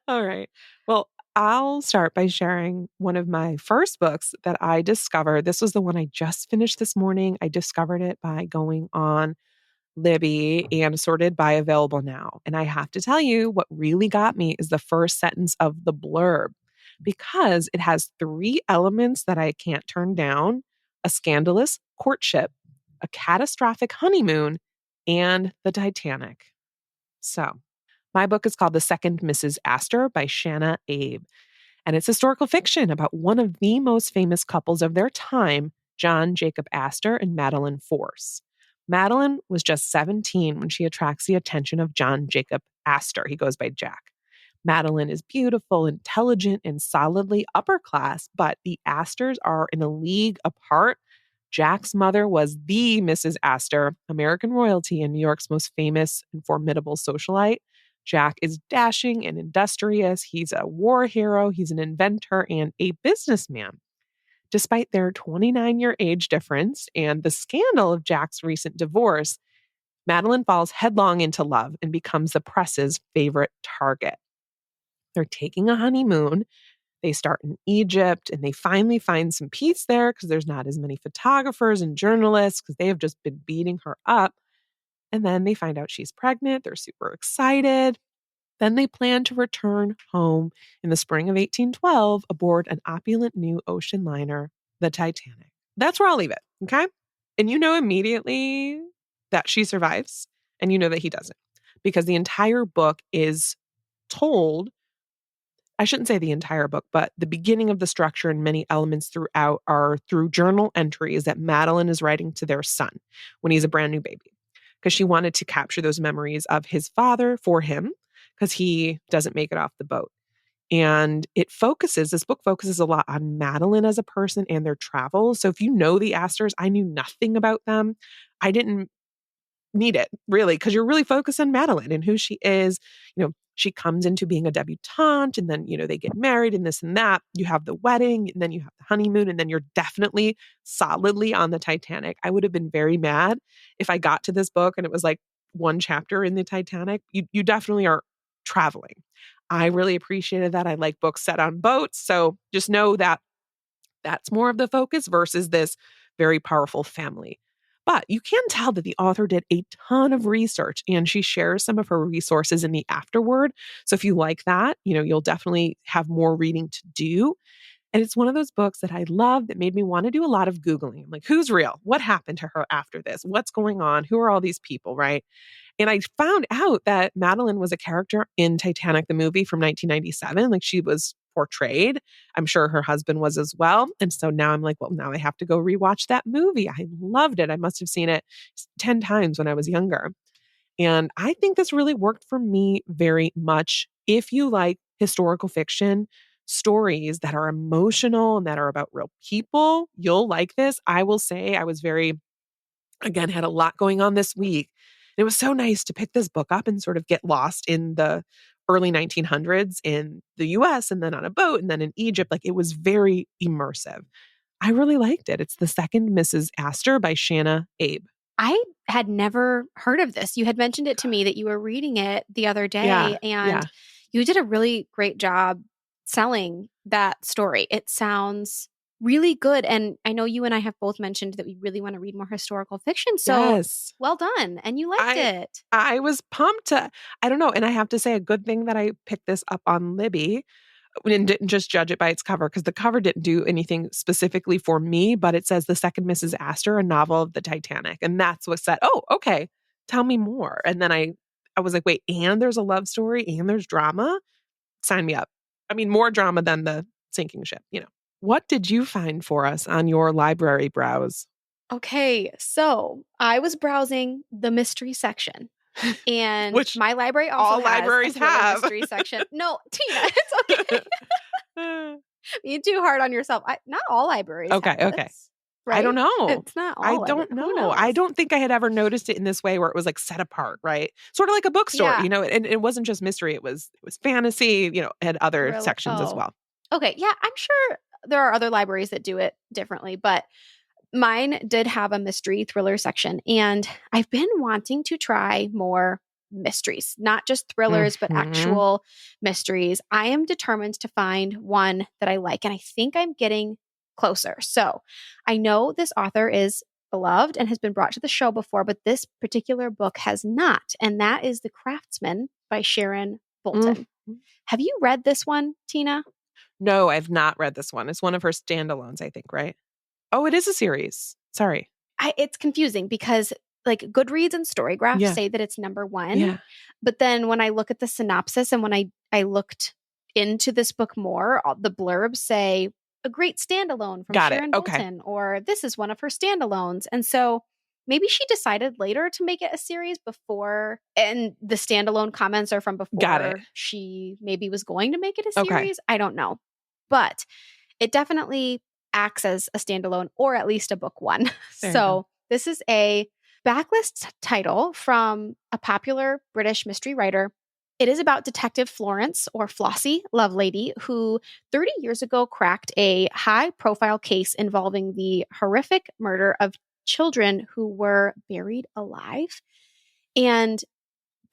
All right. Well, I'll start by sharing one of my first books that I discovered. This was the one I just finished this morning. I discovered it by going on Libby and sorted by available now. And I have to tell you, what really got me is the first sentence of the blurb because it has 3 elements that I can't turn down: a scandalous courtship, a catastrophic honeymoon, and the Titanic. So, my book is called The Second Mrs. Astor by Shanna Abe. And it's historical fiction about one of the most famous couples of their time, John Jacob Astor and Madeline Force. Madeline was just 17 when she attracts the attention of John Jacob Astor. He goes by Jack. Madeline is beautiful, intelligent, and solidly upper class, but the Astors are in a league apart. Jack's mother was the Mrs. Astor, American royalty and New York's most famous and formidable socialite. Jack is dashing and industrious. He's a war hero, he's an inventor, and a businessman. Despite their 29-year age difference and the scandal of Jack's recent divorce, Madeline falls headlong into love and becomes the press's favorite target. They're taking a honeymoon. They start in Egypt and they finally find some peace there because there's not as many photographers and journalists because they have just been beating her up. And then they find out she's pregnant. They're super excited. Then they plan to return home in the spring of 1812 aboard an opulent new ocean liner, the Titanic. That's where I'll leave it. Okay. And you know immediately that she survives and you know that he doesn't because the entire book is told. I shouldn't say the entire book, but the beginning of the structure and many elements throughout are through journal entries that Madeline is writing to their son when he's a brand new baby. Because she wanted to capture those memories of his father for him because he doesn't make it off the boat. And this book focuses a lot on Madeline as a person and their travels. So if you know the Astors, I knew nothing about them. I didn't need it really because you're really focused on Madeline and who she is. She comes into being a debutante and then, they get married and this and that. You have the wedding and then you have the honeymoon and then you're definitely solidly on the Titanic. I would have been very mad if I got to this book and it was like one chapter in the Titanic. You definitely are traveling. I really appreciated that. I like books set on boats. So just know that that's more of the focus versus this very powerful family. But you can tell that the author did a ton of research and she shares some of her resources in the afterword. So if you like that, you'll definitely have more reading to do. And it's one of those books that I love that made me want to do a lot of Googling. I'm like, who's real? What happened to her after this? What's going on? Who are all these people, right? And I found out that Madeline was a character in Titanic, the movie from 1997. Like she was portrayed. I'm sure her husband was as well. And so now I'm like, well, now I have to go rewatch that movie. I loved it. I must have seen it 10 times when I was younger. And I think this really worked for me very much. If you like historical fiction, stories that are emotional and that are about real people, you'll like this. I will say I was had a lot going on this week. And it was so nice to pick this book up and sort of get lost in the early 1900s in the US and then on a boat and then in Egypt. Like it was very immersive. I really liked it. It's The Second Mrs. Astor by Shanna Abe. I had never heard of this. You had mentioned it to me that you were reading it the other day, and you did a really great job selling that story. It sounds really good. And I know you and I have both mentioned that we really want to read more historical fiction. So Yes. well done. And you liked it. I was pumped I don't know. And I have to say a good thing that I picked this up on Libby and didn't just judge it by its cover because the cover didn't do anything specifically for me, but it says The Second Mrs. Astor, a novel of the Titanic. And that's what said, oh, okay, tell me more. And then I was like, wait, and there's a love story and there's drama? Sign me up. I mean, more drama than the sinking ship. What did you find for us on your library browse? Okay, so I was browsing the mystery section. And Which my library also all has libraries a thriller have. mystery section. No, Tina, it's okay. You're too hard on yourself. Not all libraries have Okay. this, right? I don't know. It's not all. I don't Who know. knows? I don't think I had ever noticed it in this way where it was like set apart, right? Sort of like a bookstore, Yeah. and it wasn't just mystery. It was fantasy, had other sections as Oh. well. Okay. Yeah, I'm sure there are other libraries that do it differently, but mine did have a mystery thriller section. And I've been wanting to try more mysteries, not just thrillers, but actual mysteries. I am determined to find one that I like. And I think I'm getting closer. So I know this author is beloved and has been brought to the show before, but this particular book has not. And that is The Craftsman by Sharon Bolton. Have you read this one, Tina? No, I've not read this one. It's one of her standalones, I think, right? Oh, it is a series. Sorry. It's confusing because like Goodreads and Storygraph say that it's number one. Yeah. But then when I look at the synopsis and when I looked into this book more, the blurbs say a great standalone from Got it. Sharon Okay. Bolton, or this is one of her standalones. And so maybe she decided later to make it a series before, and the standalone comments are from Got it. before she maybe was going to make it a Okay. series. I don't know. But it definitely acts as a standalone or at least a book one. There you go. So this is a backlist title from a popular British mystery writer. It is about Detective Florence, or Flossie Lovelady, who 30 years ago cracked a high profile case involving the horrific murder of children who were buried alive. And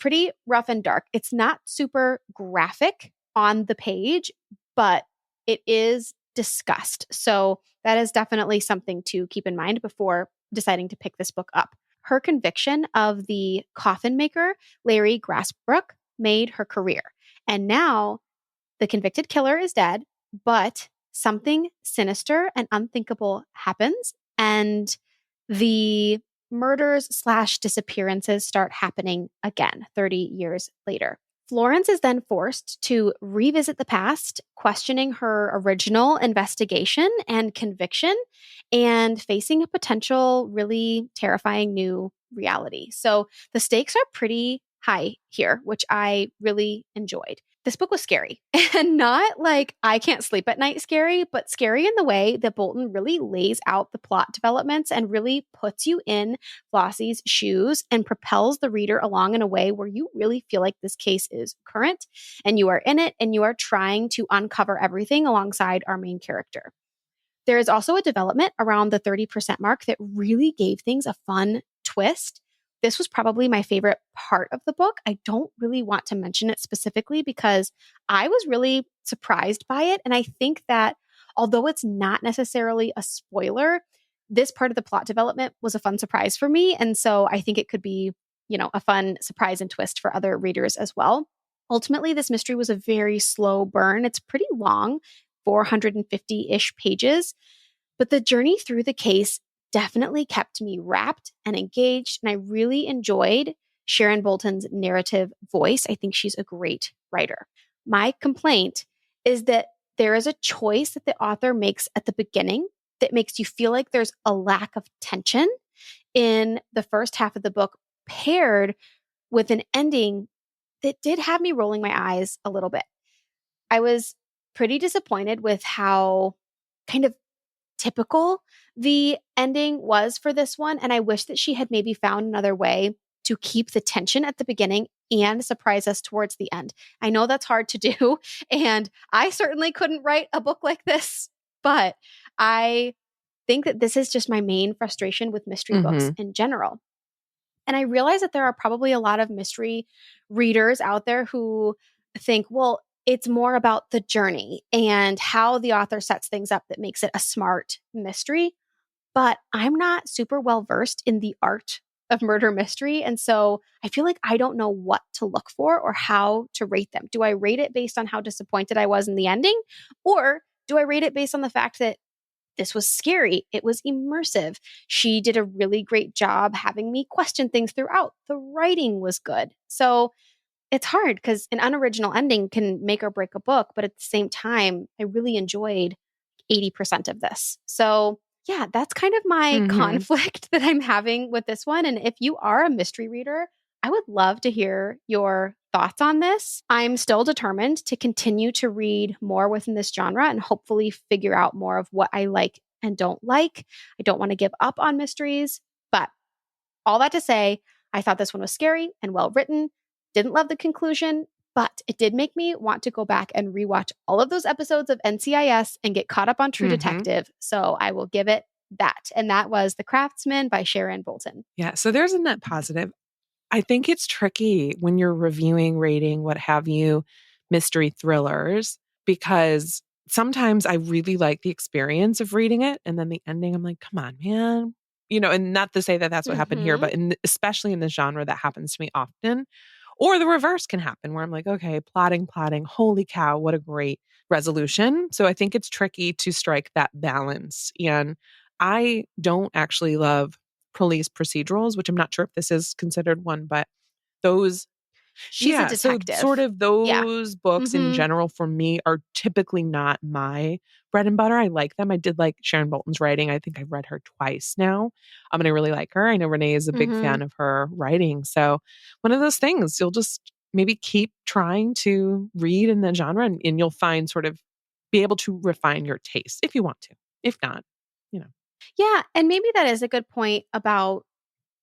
pretty rough and dark. It's not super graphic on the page, but it is discussed. So that is definitely something to keep in mind before deciding to pick this book up. Her conviction of the coffin maker, Larry Grassbrook, made her career. And now the convicted killer is dead, but something sinister and unthinkable happens, and the murders/disappearances start happening again 30 years later. Florence is then forced to revisit the past, questioning her original investigation and conviction, and facing a potential really terrifying new reality. So the stakes are pretty high here, which I really enjoyed. This book was scary, and not like I can't sleep at night scary, but scary in the way that Bolton really lays out the plot developments and really puts you in Flossie's shoes and propels the reader along in a way where you really feel like this case is current and you are in it and you are trying to uncover everything alongside our main character. There is also a development around the 30% mark that really gave things a fun twist. This was probably my favorite part of the book. I don't really want to mention it specifically because I was really surprised by it. And I think that although it's not necessarily a spoiler, this part of the plot development was a fun surprise for me. And so I think it could be, a fun surprise and twist for other readers as well. Ultimately, this mystery was a very slow burn. It's pretty long, 450-ish pages, but the journey through the case definitely kept me wrapped and engaged, and I really enjoyed Sharon Bolton's narrative voice. I think she's a great writer. My complaint is that there is a choice that the author makes at the beginning that makes you feel like there's a lack of tension in the first half of the book, paired with an ending that did have me rolling my eyes a little bit. I was pretty disappointed with how kind of typical the ending was for this one. And I wish that she had maybe found another way to keep the tension at the beginning and surprise us towards the end. I know that's hard to do. And I certainly couldn't write a book like this, but I think that this is just my main frustration with mystery books Mm-hmm. in general. And I realize that there are probably a lot of mystery readers out there who think, well, it's more about the journey and how the author sets things up that makes it a smart mystery. But I'm not super well versed in the art of murder mystery. And so I feel like I don't know what to look for or how to rate them. Do I rate it based on how disappointed I was in the ending? Or do I rate it based on the fact that this was scary? It was immersive. She did a really great job having me question things throughout. The writing was good. So it's hard because an unoriginal ending can make or break a book, but at the same time, I really enjoyed 80% of this. So, yeah, that's kind of my Mm-hmm. conflict that I'm having with this one. And if you are a mystery reader, I would love to hear your thoughts on this. I'm still determined to continue to read more within this genre and hopefully figure out more of what I like and don't like. I don't want to give up on mysteries, but all that to say, I thought this one was scary and well written. Didn't love the conclusion, but it did make me want to go back and rewatch all of those episodes of NCIS and get caught up on True Mm-hmm. Detective. So I will give it that. And that was The Craftsman by Sharon Bolton. Yeah. So there's a net positive. I think it's tricky when you're reviewing, rating, what have you, mystery thrillers, because sometimes I really like the experience of reading it. And then the ending, I'm like, come on, man. And not to say that that's what happened here, Mm-hmm. but especially in this genre, that happens to me often. Or the reverse can happen where I'm like, okay, plotting. Holy cow, what a great resolution. So I think it's tricky to strike that balance. And I don't actually love police procedurals, which I'm not sure if this is considered one, but those She's a Yeah, so sort detective. of Yeah. those books in Mhm. general for me are typically not my bread and butter. I like them. I did like Sharon Bolton's writing. I think I've read her twice now. And I really like her. I know Renee is a big Mhm. fan of her writing. So one of those things, you'll just maybe keep trying to read in the genre and you'll find sort of be able to refine your taste if you want to. If not, you know. Yeah, and maybe that is a good point about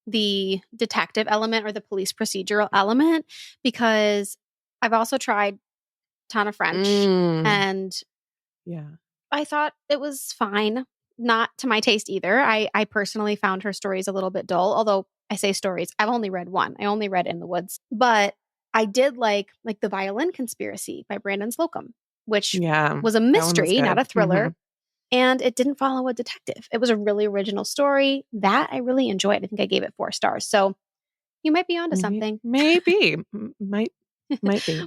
the detective element or the police procedural element because I've also tried ton of French Mm, and yeah. I thought it was fine. Not to my taste either. I personally found her stories a little bit dull, although I say stories. I've only read one. I only read In the Woods. But I did like The Violin Conspiracy by Brandon Slocum, which Yeah. was a That one was mystery, not good. a thriller, and it didn't follow a detective. It was a really original story that I really enjoyed. I think I gave it 4 stars. So you might be onto Maybe, something. maybe, might be.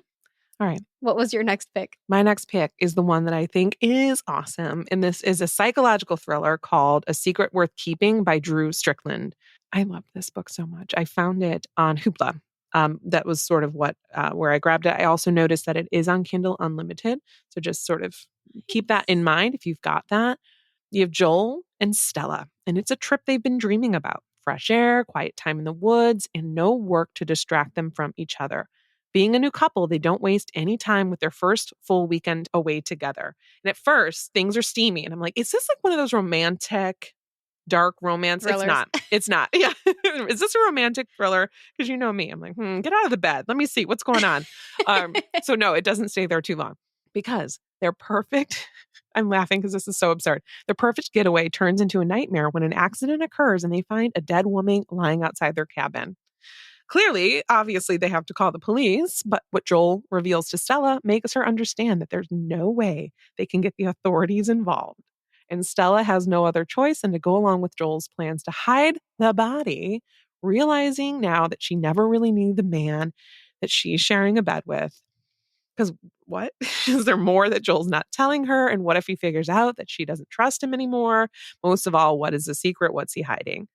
All right. What was your next pick? My next pick is the one that I think is awesome. And this is a psychological thriller called A Secret Worth Keeping by Drew Strickland. I love this book so much. I found it on Hoopla. That was sort of what where I grabbed it. I also noticed that it is on Kindle Unlimited. So just sort of keep that in Nice. mind if you've got that. You have Joel and Stella, and it's a trip they've been dreaming about: fresh air, quiet time in the woods, and no work to distract them from each other. Being a new couple, they don't waste any time with their first full weekend away together. And at first, things are steamy, and I'm like, is this like one of those romantic, dark romance? It's Thrillers. not. It's not. Yeah. Is this a romantic thriller? Because you know me. I'm like, get out of the bed. Let me see what's going on. So, no, it doesn't stay there too long because they're perfect. I'm laughing because this is so absurd. Their perfect getaway turns into a nightmare when an accident occurs and they find a dead woman lying outside their cabin. Clearly, obviously, they have to call the police, but what Joel reveals to Stella makes her understand that there's no way they can get the authorities involved. And Stella has no other choice than to go along with Joel's plans to hide the body, realizing now that she never really knew the man that she's sharing a bed with. Because what? Is there more that Joel's not telling her? And what if he figures out that she doesn't trust him anymore? Most of all, what is the secret? What's he hiding?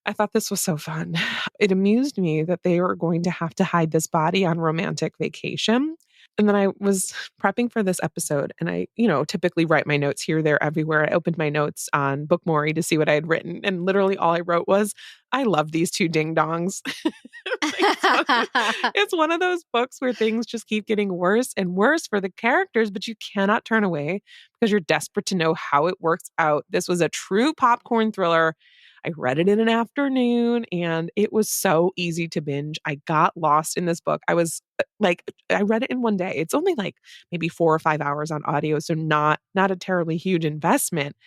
I thought this was so fun. It amused me that they were going to have to hide this body on romantic vacation. And then I was prepping for this episode and I, typically write my notes here, there, everywhere. I opened my notes on Bookmori to see what I had written. And literally all I wrote was, I love these two ding dongs. Like, it's one of those books where things just keep getting worse and worse for the characters, but you cannot turn away because you're desperate to know how it works out. This was a true popcorn thriller. I read it in an afternoon and it was so easy to binge. I got lost in this book. I was like, I read it in one day. It's only like maybe 4 or 5 hours on audio, so not a terribly huge investment.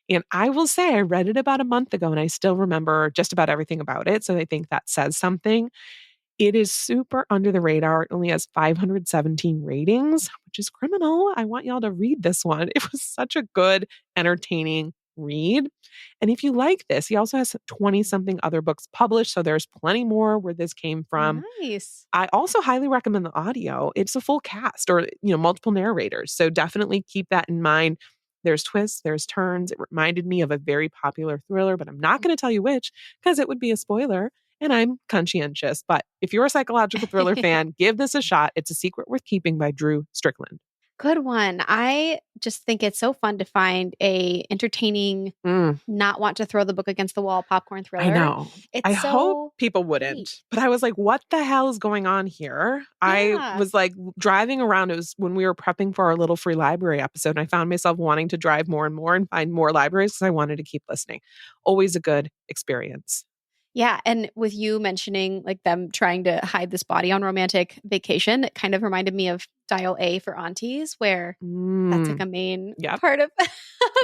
And I will say I read it about a month ago and I still remember just about everything about it. So I think that says something. It is super under the radar. It only has 517 ratings, which is criminal. I want y'all to read this one. It was such a good, entertaining read. And if you like this, he also has 20 something other books published. So there's plenty more where this came from. Nice. I also highly recommend the audio. It's a full cast or, multiple narrators. So definitely keep that in mind. There's twists, there's turns. It reminded me of a very popular thriller, but I'm not going to tell you which because it would be a spoiler and I'm conscientious. But if you're a psychological thriller fan, give this a shot. It's A Secret Worth Keeping by Drew Strickland. Good one. I just think it's so fun to find a entertaining, Mm. not want to throw the book against the wall popcorn I thriller. know. I It's hope so people great. wouldn't. But I was like, what the hell is going on here? I Yeah. was like driving around. It was when we were prepping for our little free library episode. And I found myself wanting to drive more and more and find more libraries because I wanted to keep listening. Always a good experience. Yeah. And with you mentioning like them trying to hide this body on romantic vacation, it kind of reminded me of Dial A for Aunties, where that's like Mm. a main Yep. part of, of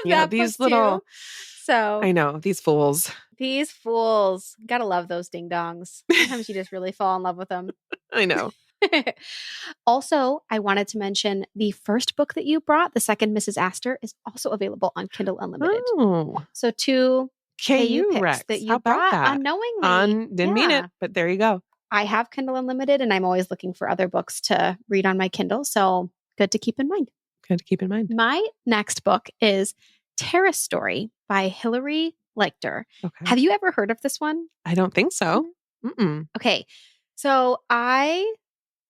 Yeah. that book These too. little, So I know, these fools. these fools, gotta love those ding dongs. Sometimes you just really fall in love with them. I know. Also, I wanted to mention the first book that you brought, The Second Mrs. Astor, is also available on Kindle Unlimited. Oh, So two KU KU picks that Rex. How you about brought that? unknowingly. Didn't mean it, Yeah. but there you go. I have Kindle Unlimited and I'm always looking for other books to read on my Kindle. So good to keep in mind. Good to keep in mind. My next book is Terrace Story by Hilary Lecter. Okay. Have you ever heard of this one? I don't think so. Mm-mm. Okay. So I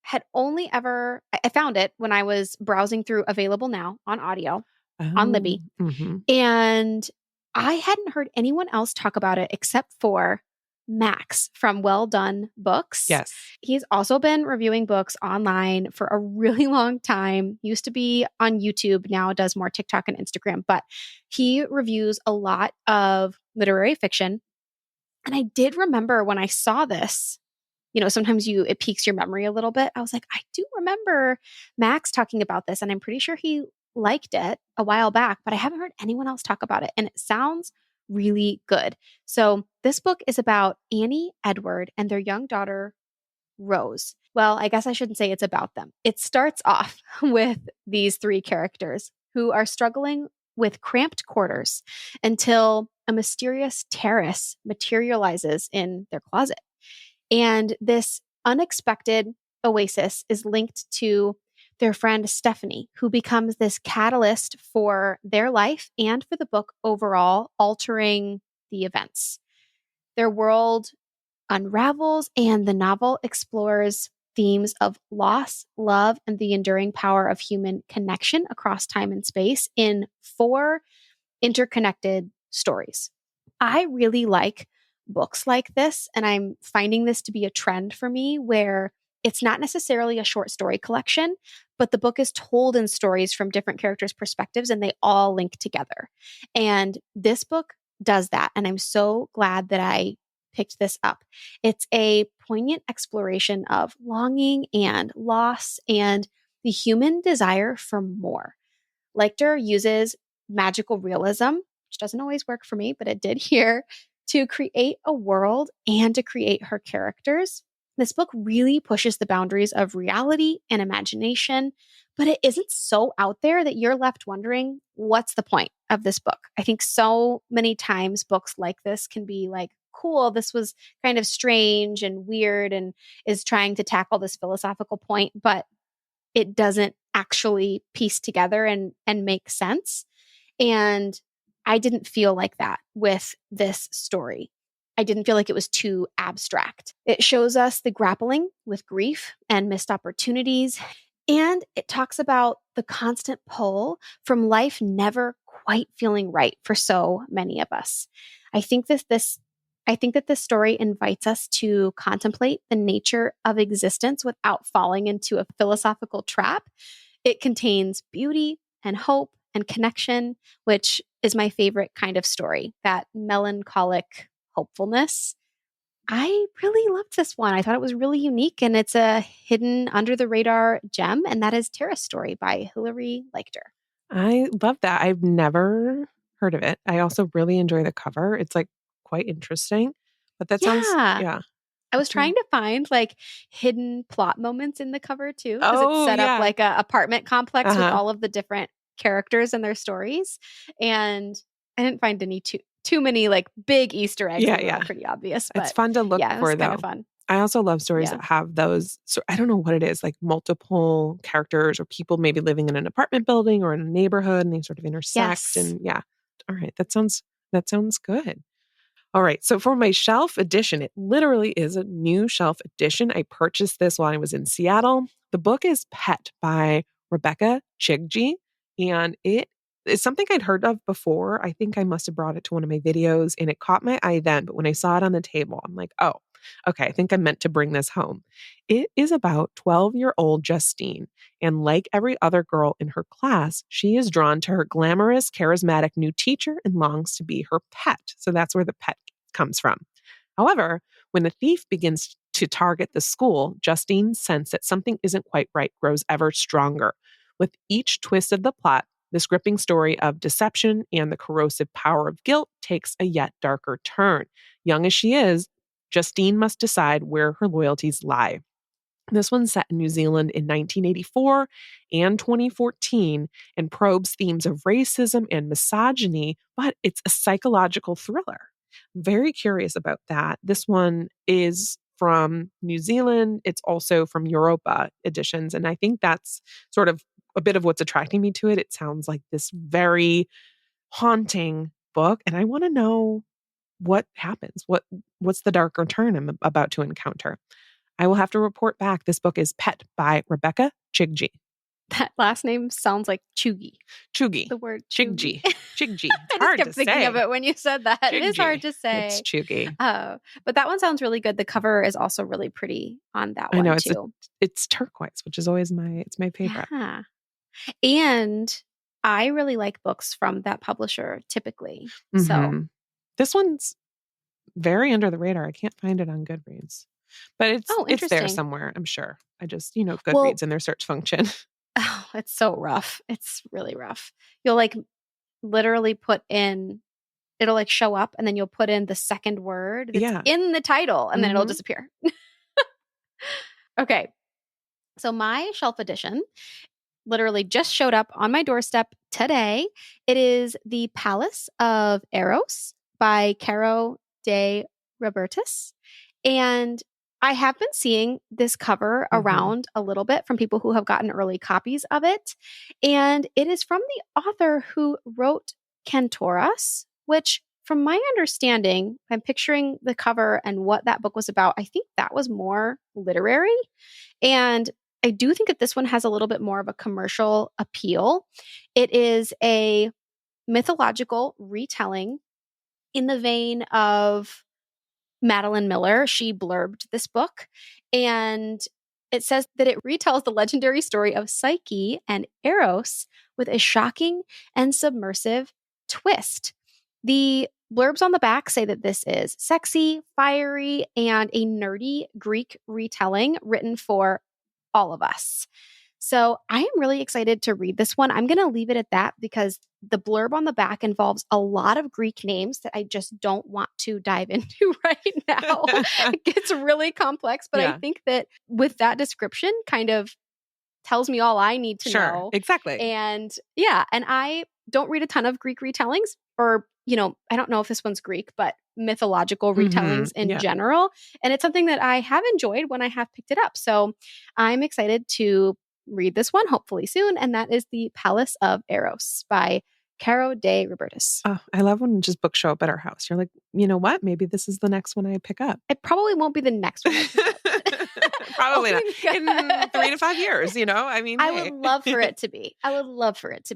had only ever, I found it when I was browsing through Available Now on audio on Oh, Libby. hmm. And I hadn't heard anyone else talk about it except for Max from Well Done Books. Yes. He's also been reviewing books online for a really long time. He used to be on YouTube, now does more TikTok and Instagram, but he reviews a lot of literary fiction. And I did remember when I saw this, sometimes it piques your memory a little bit. I was like, I do remember Max talking about this, and I'm pretty sure he liked it a while back, but I haven't heard anyone else talk about it. And it sounds really good. So this book is about Annie, Edward, and their young daughter, Rose. Well, I guess I shouldn't say it's about them. It starts off with these three characters who are struggling with cramped quarters until a mysterious terrace materializes in their closet. And this unexpected oasis is linked to their friend Stephanie, who becomes this catalyst for their life and for the book overall, altering the events. Their world unravels, and the novel explores themes of loss, love, and the enduring power of human connection across time and space in four interconnected stories. I really like books like this, and I'm finding this to be a trend for me where it's not necessarily a short story collection, but the book is told in stories from different characters' perspectives and they all link together. And this book does that. And I'm so glad that I picked this up. It's a poignant exploration of longing and loss and the human desire for more. Lecter uses magical realism, which doesn't always work for me, but it did here, to create a world and to create her characters. This book really pushes the boundaries of reality and imagination, but it isn't so out there that you're left wondering, what's the point of this book? I think so many times books like this can be like, cool, this was kind of strange and weird and is trying to tackle this philosophical point, but it doesn't actually piece together and make sense. And I didn't feel like that with this story. I didn't feel like it was too abstract. It shows us the grappling with grief and missed opportunities. And it talks about the constant pull from life never quite feeling right for so many of us. I think that this I think that this story invites us to contemplate the nature of existence without falling into a philosophical trap. It contains beauty and hope and connection, which is my favorite kind of story, that melancholic hopefulness. I really loved this one. I thought it was really unique and it's a hidden under the radar gem, and that is Terrace Story by Hilary Leichter. I love that. I've never heard of it. I also really enjoy the cover. It's like quite interesting. But that sounds, Yeah. yeah. I was That trying sounds, to find like hidden plot moments in the cover too, because it's oh, set up yeah. like a apartment complex with Uh-huh. all of the different characters and their stories. And I didn't find any too many like big Easter eggs. Yeah, They were all yeah. pretty obvious, It's but fun to look yeah, it was for kind of though. fun. I also love stories Yeah. that have those, so I don't know what it is, like multiple characters or people maybe living in an apartment building or in a neighborhood and they sort of intersect Yes. and yeah. All right, that sounds good. All right. So for my shelf edition, it literally is a new shelf edition. I purchased this while I was in Seattle. The book is Pet by Rebecca Chigji, and it is something I'd heard of before. I think I must have brought it to one of my videos and it caught my eye then. But when I saw it on the table, I'm like, oh, okay, I think I meant to bring this home. It is about 12-year-old Justine. And like every other girl in her class, she is drawn to her glamorous, charismatic new teacher and longs to be her pet. So that's where the pet comes from. However, when a thief begins to target the school, Justine's sense that something isn't quite right grows ever stronger. With each twist of the plot, this gripping story of deception and the corrosive power of guilt takes a yet darker turn. Young as she is, Justine must decide where her loyalties lie. This one's set in New Zealand in 1984 and 2014 and probes themes of racism and misogyny, but it's a psychological thriller. Very curious about that. This one is from New Zealand. It's also from Europa editions. And I think that's sort of a bit of what's attracting me to it. It sounds like this very haunting book. And I want to know what happens. What's the darker turn I'm about to encounter? I will have to report back. This book is Pet by Rebecca Chigji. That last name sounds like chuggy. Chugi. The word chuggy. Chigji. Chigji. It's I just hard kept to thinking say. of it when you said that. It is hard to It's say. Chugi. But that one sounds really good. The cover is also really pretty on that I know one too. it's turquoise, which is always my favorite. Yeah. And I really like books from that publisher typically. So this one's very under the radar. I can't find it on Goodreads. But it's there somewhere, I'm sure. I just, Goodreads in their search function. Oh, it's so rough. It's really rough. You'll like literally put in, it'll like show up and then you'll put in the second word that's in the title and then it'll disappear. Okay. So my shelf edition literally just showed up on my doorstep today. It is The Palace of Eros by Caro de Robertis. And I have been seeing this cover around a little bit from people who have gotten early copies of it. And it is from the author who wrote Cantoras, which from my understanding, I'm picturing the cover and what that book was about. I think that was more literary. And I do think that this one has a little bit more of a commercial appeal. It is a mythological retelling in the vein of Madeline Miller. She blurbed this book, and it says that it retells the legendary story of Psyche and Eros with a shocking and submersive twist. The blurbs on the back say that this is sexy, fiery, and a nerdy Greek retelling written for all of us. So I am really excited to read this one. I'm going to leave it at that because the blurb on the back involves a lot of Greek names that I just don't want to dive into right now. It gets really complex, but I think that with that description kind of tells me all I need to know. Exactly. And and I don't read a ton of Greek retellings or, I don't know if this one's Greek, but mythological retellings in general. And it's something that I have enjoyed when I have picked it up. So I'm excited to read this one hopefully soon. And that is The Palace of Eros by Caro de Robertis. Oh, I love when just books show up at our house. You're like, you know what? Maybe this is the next one I pick up. It probably won't be the next one I pick up. Probably not. In 3 to 5 years, I mean, I would love for it to be.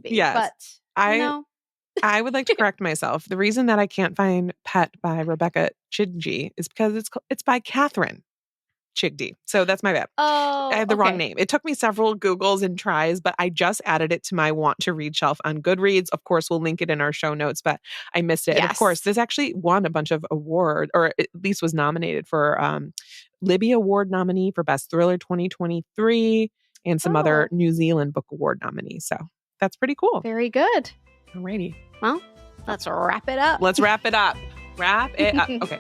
Yes. But I would like to correct myself. The reason that I can't find Pet by Rebecca Chigji is because it's by Catherine Chigdi. So that's my bad. Oh, I had the wrong name. It took me several Googles and tries, but I just added it to my want to read shelf on Goodreads. Of course, we'll link it in our show notes, but I missed it. Yes. And of course, this actually won a bunch of awards, or at least was nominated for Libby Award nominee for Best Thriller 2023 and some other New Zealand Book Award nominees. So that's pretty cool. Very good. Alrighty. Well, let's wrap it up. Wrap it up. Okay.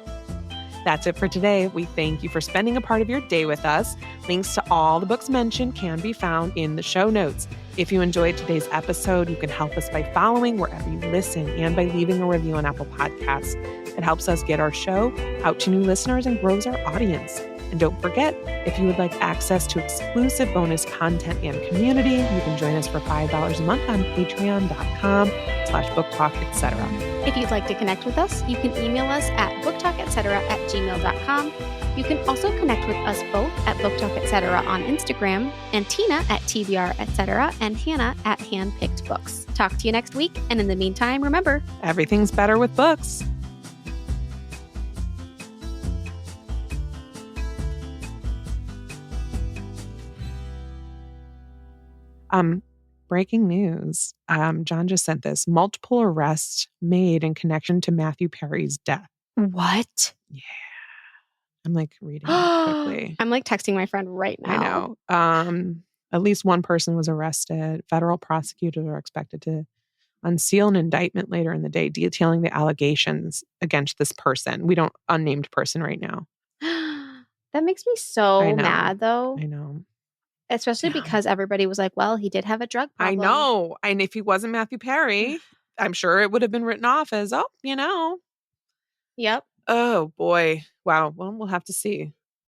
That's it for today. We thank you for spending a part of your day with us. Links to all the books mentioned can be found in the show notes. If you enjoyed today's episode, you can help us by following wherever you listen and by leaving a review on Apple Podcasts. It helps us get our show out to new listeners and grows our audience. And don't forget, if you would like access to exclusive bonus content and community, you can join us for $5 a month on patreon.com/booktalk, etc. If you'd like to connect with us, you can email us at booktalk@gmail.com. You can also connect with us both at booktalk, etc. on Instagram, and Tina at TBR, etc., and Hannah at Handpicked Books. Talk to you next week. And in the meantime, remember, everything's better with books. Breaking news. John just sent this. Multiple arrests made in connection to Matthew Perry's death. What? Yeah. I'm like reading it quickly. I'm like texting my friend right now. I know. At least one person was arrested. Federal prosecutors are expected to unseal an indictment later in the day detailing the allegations against this person. We don't unnamed person right now. That makes me so mad though. I know. Especially because everybody was like, well, he did have a drug problem. I know. And if he wasn't Matthew Perry, I'm sure it would have been written off as, Yep. Oh, boy. Wow. Well, we'll have to see.